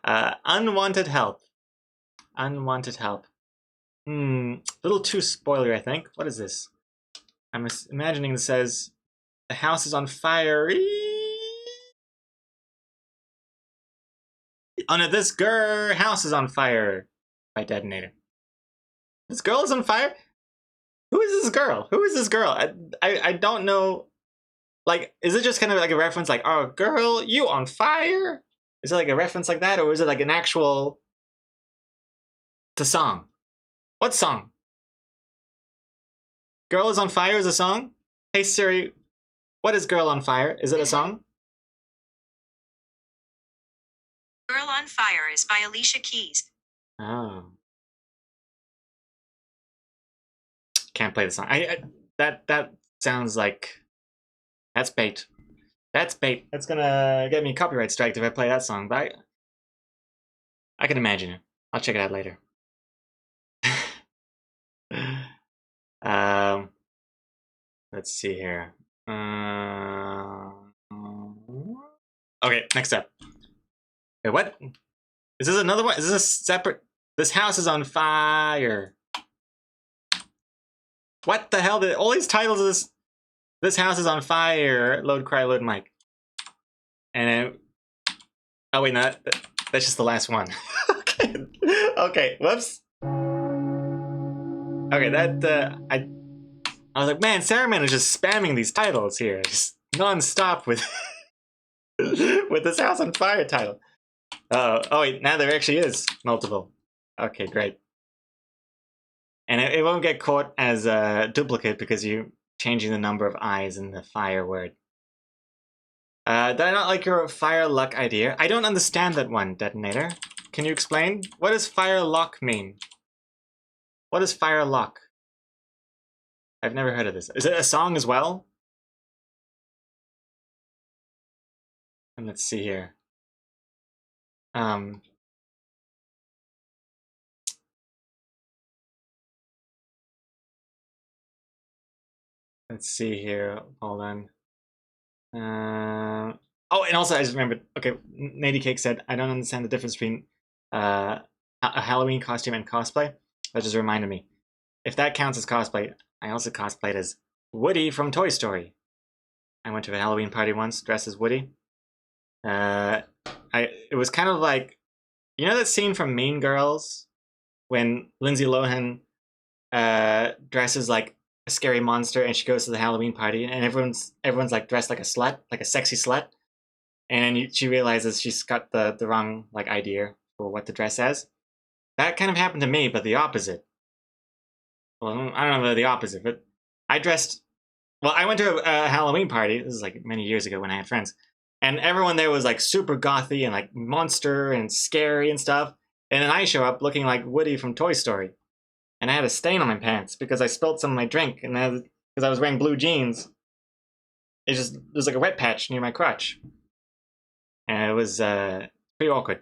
Unwanted help. Unwanted help. A little too spoiler, I think. What is this? I'm imagining this says, the house is on fire. Oh no, this house is on fire. By Detonator. This girl is on fire? Who is this girl? Who is this girl? I don't know. Like, is it just kind of like a reference like, oh, girl, you on fire? Is it like a reference like that? Or is it like an actual... It's a song. What song? Girl is on fire is a song? Hey Siri, what is Girl on Fire? Is it a song? Girl on Fire is by Alicia Keys. Oh. Can't play the song. That sounds like... That's bait. That's bait. That's gonna get me copyright striked if I play that song, but I can imagine it. I'll check it out later. Let's see here. Okay, next up. Wait, what? Is this another one? Is this a separate? This house is on fire. What the hell? All these titles of this house is on fire. Load cry, load mic. And oh wait, no, that's just the last one. Okay, okay, whoops. Okay, that I was like, man, Saruman is just spamming these titles here, just non-stop with with this house on fire title. Oh wait, now there actually is multiple. Okay, great. And it won't get caught as a duplicate because you're changing the number of I's in the fire word. Did I not like your fire luck idea? I don't understand that one, Detonator. Can you explain? What does fire lock mean? What is fire lock? I've never heard of this. Is it a song as well? And let's see here. Let's see here. Hold on. Oh, and also I just remembered. Okay, Nady Cake said, I don't understand the difference between a Halloween costume and cosplay. That just reminded me. If that counts as cosplay, I also cosplayed as Woody from Toy Story. I went to a Halloween party once dressed as Woody. It was kind of like You know that scene from Mean Girls when Lindsay Lohan dresses like a scary monster and she goes to the Halloween party and everyone's like dressed like a slut, like a sexy slut, and she realizes she's got the wrong like idea for what to dress as. That kind of happened to me, but the opposite. Well, I don't know about the opposite, but I dressed. Well, I went to a Halloween party. This is like many years ago when I had friends, and everyone there was like super gothy and like monster and scary and stuff. And then I show up looking like Woody from Toy Story, and I had a stain on my pants because I spilled some of my drink, and because I was wearing blue jeans, there's like a wet patch near my crotch, and it was pretty awkward.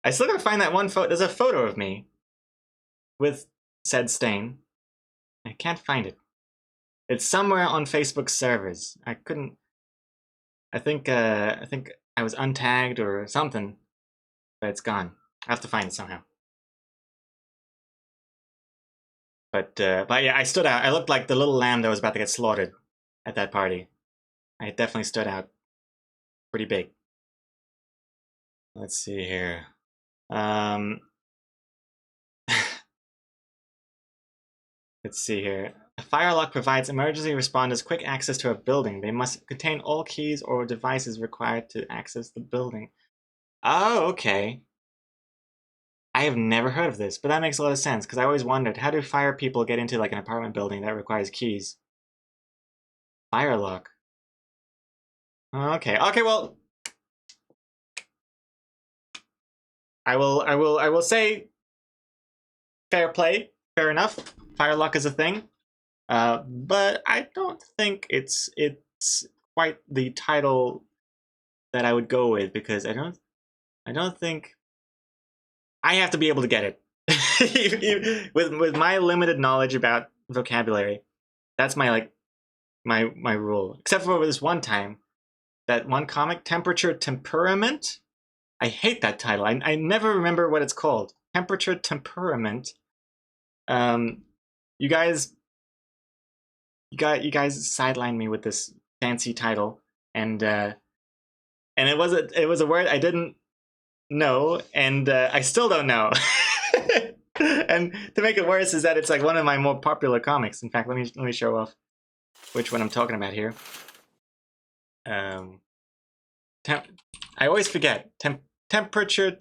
I still gotta find that one photo. There's a photo of me with said stain. I can't find it. It's somewhere on Facebook servers. I couldn't. I think I was untagged or something, but it's gone. I have to find it somehow. But yeah, I stood out. I looked like the little lamb that was about to get slaughtered at that party. I definitely stood out pretty big. Let's see here. Let's see here. A fire lock provides emergency responders quick access to a building. They must contain all keys or devices required to access the building. Oh, okay. I have never heard of this, but that makes a lot of sense because I always wondered, how do fire people get into like an apartment building that requires keys? Fire lock. Okay. Okay, well, I will say fair play, fair enough. Fire lock is a thing. But I don't think it's quite the title that I would go with because I don't think I have to be able to get it. with my limited knowledge about vocabulary, that's my rule. Except for this one time, that one comic, Temperature Temperament. I hate that title. I never remember what it's called. Temperature Temperament. You guys sidelined me with this fancy title, and it was a word I didn't know, and I still don't know. And to make it worse is that it's like one of my more popular comics. In fact, let me show off which one I'm talking about here. I always forget. Temperature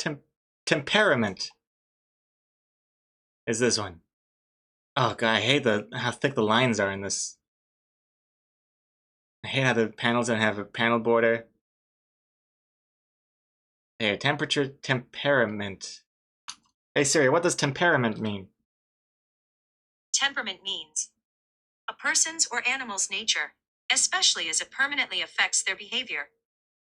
Temperament is this one. Oh god, I hate how thick the lines are in this. I hate how the panels don't have a panel border. Here, Temperature Temperament. Hey Siri, what does temperament mean? Temperament means a person's or animal's nature, especially as it permanently affects their behavior.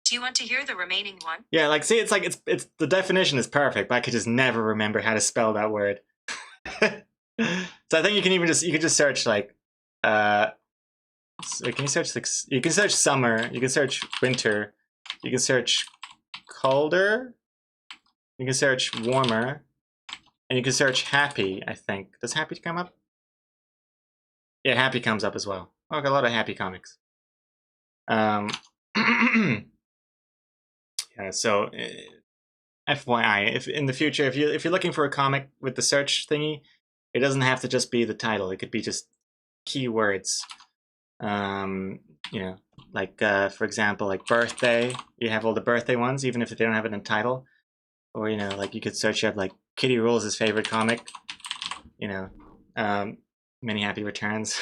Do you want to hear the remaining one? Yeah, like see, it's like it's the definition is perfect, but I could just never remember how to spell that word. So I think you can just search like so can you search like, you can search summer, you can search winter, you can search colder, you can search warmer, and you can search happy, I think. Does happy come up? Yeah, happy comes up as well. Oh, I got a lot of happy comics. Yeah, so FYI, if in the future, if you're looking for a comic with the search thingy, it doesn't have to just be the title. It could be just keywords. You know, like for example, like birthday. You have all the birthday ones, even if they don't have it in title. Or you know, like you could search up like Kitty Rules' favorite comic. You know, many happy returns.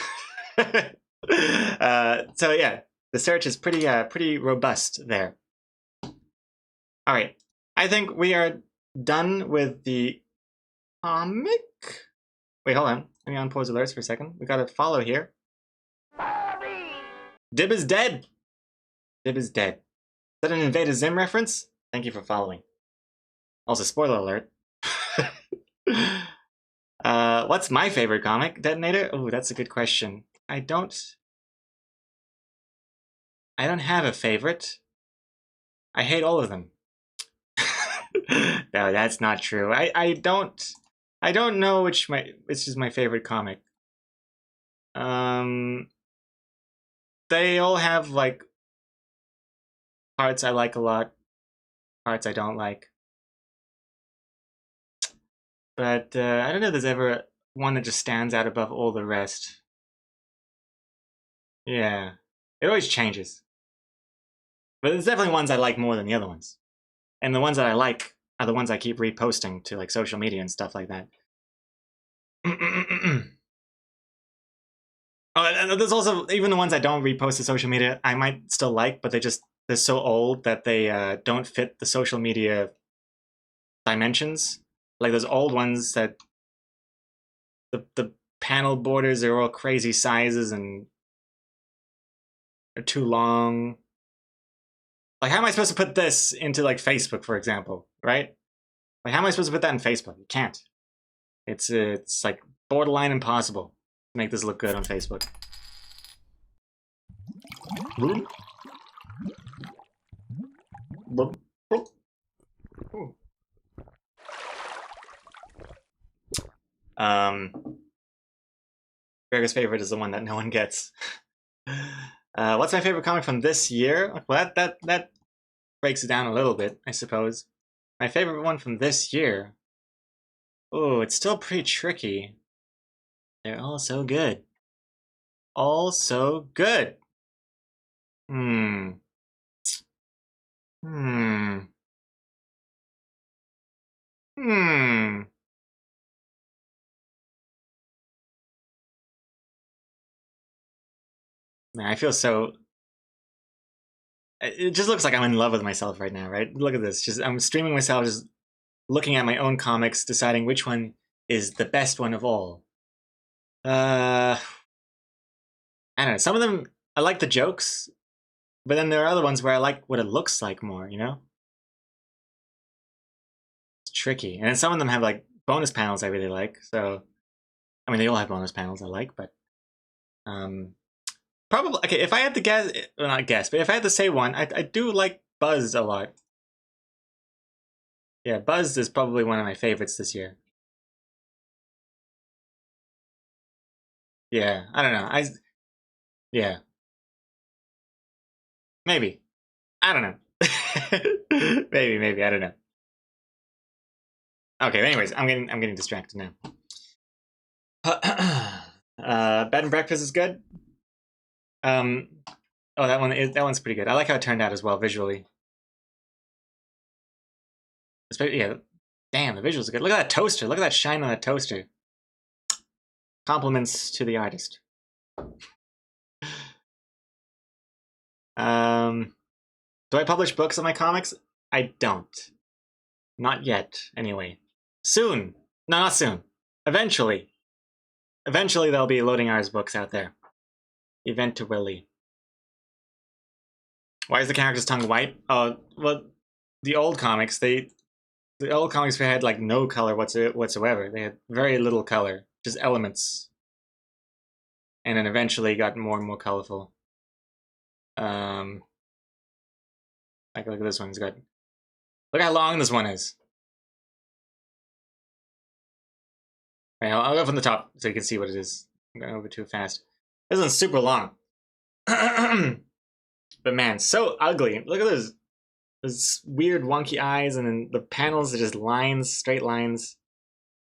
So yeah, the search is pretty robust there. All right, I think we are done with the comic. Wait, hold on. Let me unpause alerts for a second. We got a follow here. Dib is dead. Dib is dead. Is that an Invader Zim reference? Thank you for following. Also, spoiler alert. What's my favorite comic? Detonator? Oh, that's a good question. I don't have a favorite. I hate all of them. No, that's not true. I don't know which is my favorite comic. They all have like parts I like a lot. parts I don't like. But I don't know if there's ever one that just stands out above all the rest. Yeah, it always changes. But there's definitely ones I like more than the other ones. And the ones that I like are the ones I keep reposting to like social media and stuff like that. Oh, and there's also even the ones I don't repost to social media I might still like, but they're so old that they don't fit the social media dimensions. Like those old ones that the panel borders are all crazy sizes and are too long. Like, how am I supposed to put this into like Facebook, for example, right? Like, how am I supposed to put that in Facebook? You can't. It's like borderline impossible to make this look good on Facebook. Gregor's favorite is the one that no one gets. What's my favorite comic from this year? Well, that breaks it down a little bit, I suppose. My favorite one from this year. Oh, it's still pretty tricky. They're all so good. All so good. Hmm. Man, I feel so. It just looks like I'm in love with myself right now, right? Look at this. Just I'm streaming myself, just looking at my own comics, deciding which one is the best one of all. I don't know. Some of them I like the jokes, but then there are other ones where I like what it looks like more. You know, it's tricky. And then some of them have like bonus panels I really like. So, I mean, they all have bonus panels I like, but probably okay. If I had to guess, well, not guess, but if I had to say one, I do like Buzz a lot. Yeah, Buzz is probably one of my favorites this year. Yeah, I don't know. Yeah, maybe. I don't know. maybe I don't know. Okay, anyways, I'm getting distracted now. Bed and Breakfast is good. Oh, that one's pretty good. I like how it turned out as well visually. Especially, yeah, damn, the visuals are good. Look at that toaster. Look at that shine on that toaster. Compliments to the artist. Do I publish books on my comics? I don't. Not yet, anyway. Soon. No, not soon. Eventually. Eventually there'll be Loading Hours books out there. Eventually. Why is the character's tongue white? Oh, well, the old comics, had like no color whatsoever. They had very little color, just elements. And then eventually got more and more colorful. Like look at this one, it's good. Look how long this one is. Right, I'll go from the top so you can see what it is. I'm going over too fast. This one's super long. But man, so ugly. Look at those weird wonky eyes, and then the panels are just lines, straight lines.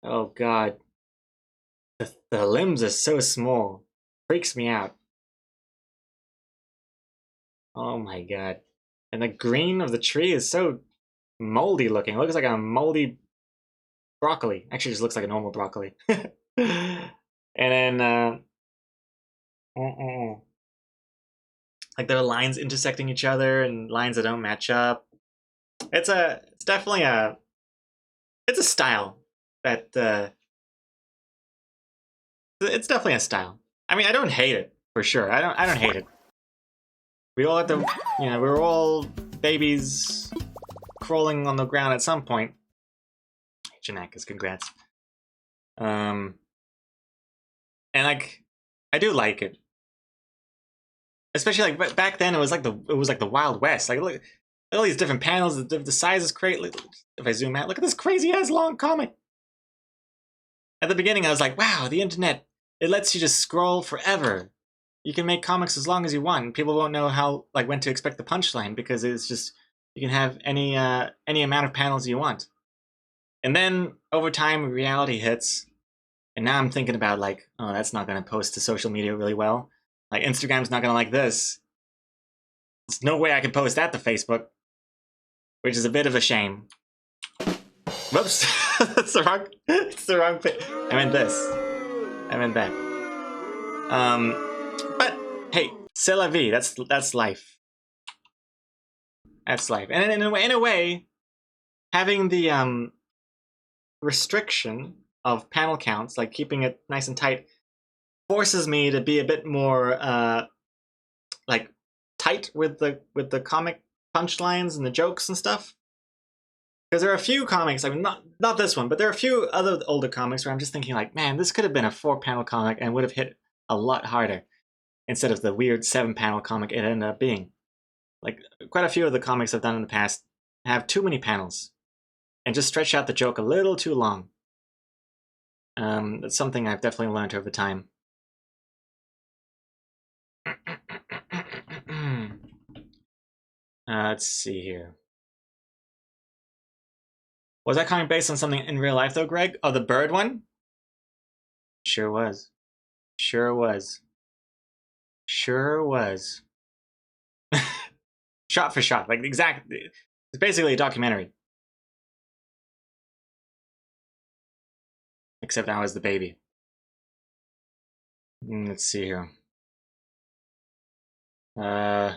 Oh god. The limbs are so small. Freaks me out. Oh my god. And the green of the tree is so moldy looking. It looks like a moldy broccoli. Actually, it just looks like a normal broccoli. And then, like there are lines intersecting each other and lines that don't match up. It's definitely a style that it's definitely a style. I mean, I don't hate it for sure. I don't hate it. We all have to, we're all babies crawling on the ground at some point. Janakas, congrats. And like, I do like it, especially like back then. It was like the Wild West. Like, look at all these different panels. The size is great. If I zoom out, look at this crazy ass long comic. At the beginning, I was like, wow, the internet. It lets you just scroll forever. You can make comics as long as you want. People won't know when to expect the punchline because it's just You can have any amount of panels you want. And then over time, reality hits, and now I'm thinking about like, oh, that's not going to post to social media really well. Like Instagram's not going to like this. There's no way I can post that to Facebook, which is a bit of a shame. Whoops, that's the wrong. It's the wrong thing. I meant this. I meant that. But hey, c'est la vie. That's life. That's life. And in a way, having the restriction of panel counts, like keeping it nice and tight, forces me to be a bit more like tight with the comic punchlines and the jokes and stuff. Because there are a few comics, I mean, not this one, but there are a few other older comics where I'm just thinking like, man, this could have been a 4-panel comic and would have hit a lot harder instead of the weird 7-panel comic it ended up being. Like, quite a few of the comics I've done in the past have too many panels and just stretch out the joke a little too long. That's something I've definitely learned over time. Let's see here. Was that comic based on something in real life though, Greg? Oh, the bird one? Sure was. Sure was. Sure was. Shot for shot, like exactly. It's basically a documentary. Except I was the baby. Let's see here. You can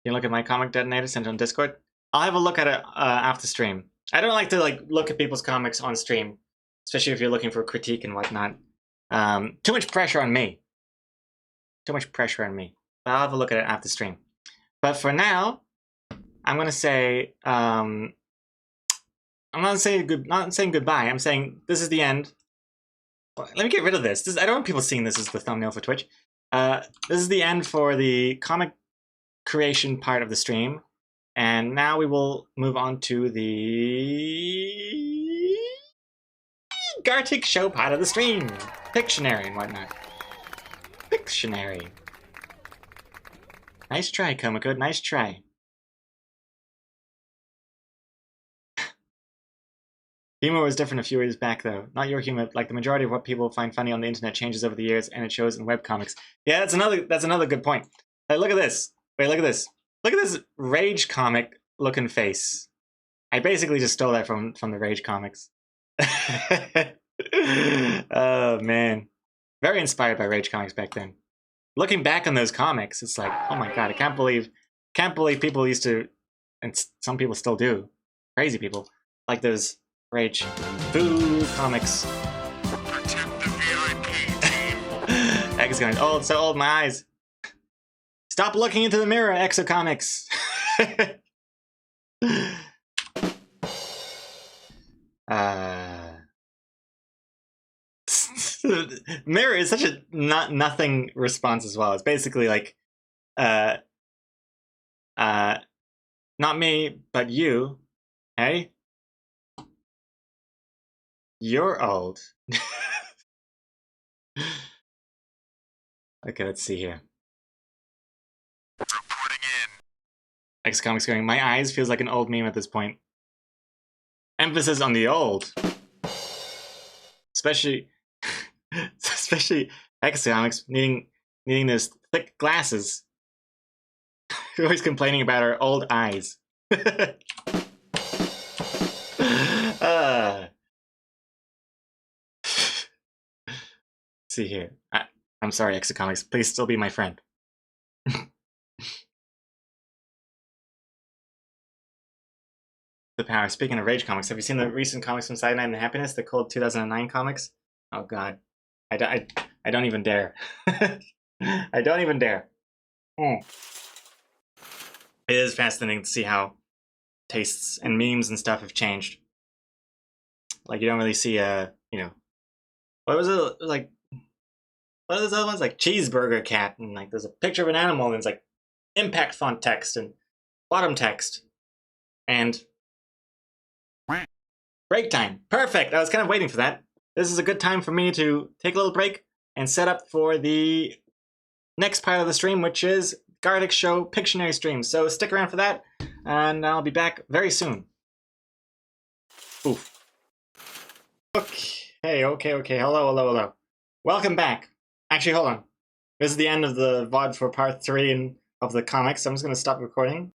look at my comic detonator sent on Discord. I'll have a look at it after stream. I don't like to like look at people's comics on stream, especially if you're looking for critique and whatnot. Too much pressure on me. Too much pressure on me. I'll have a look at it after stream. But for now, I'm gonna say I'm not saying goodbye. I'm saying this is the end. Let me get rid of this. I don't want people seeing this as the thumbnail for Twitch. This is the end for the comic creation part of the stream. And now we will move on to the Gartic show part of the stream. Pictionary and whatnot. Pictionary. Nice try, Komako. Nice try. Humor was different a few years back, though. Not your humor. Like the majority of what people find funny on the internet changes over the years, and it shows in webcomics. Yeah, that's another good point. Hey, look at this. Wait, look at this. Look at this Rage comic looking face. I basically just stole that from the Rage comics. Oh man, very inspired by Rage comics back then. Looking back on those comics, it's like, oh my god, I can't believe people used to, and some people still do, crazy people, like those Rage Boo comics. Protect the VIP team. X going, oh, it's so old, my eyes. Stop looking into the mirror, Exo Comics. Mirror is such a nothing response as well. It's basically like, not me, but you. Hey, you're old. Okay, let's see here. Reporting in. X Comics going, my eyes feels like an old meme at this point. Emphasis on the old. Especially X Comics needing those thick glasses. Always complaining about our old eyes. See here. I'm sorry, X Comics. Please still be my friend. The power. Speaking of Rage comics, have you seen the recent comics from Cyanide and Happiness? The cold 2009 comics? Oh god. I don't even dare. I don't even dare. It is fascinating to see how tastes and memes and stuff have changed. Like, you don't really see you know, what was it, like, what are those other ones? Like Cheeseburger Cat, and like there's a picture of an animal and it's like impact font text and bottom text. And break time. Perfect. I was kind of waiting for that. This is a good time for me to take a little break and set up for the next part of the stream, which is Gardic Show Pictionary stream. So stick around for that, and I'll be back very soon. Oof. Okay. Hello. Welcome back. Actually, hold on. This is the end of the VOD for part 3 of the comics, so I'm just going to stop recording.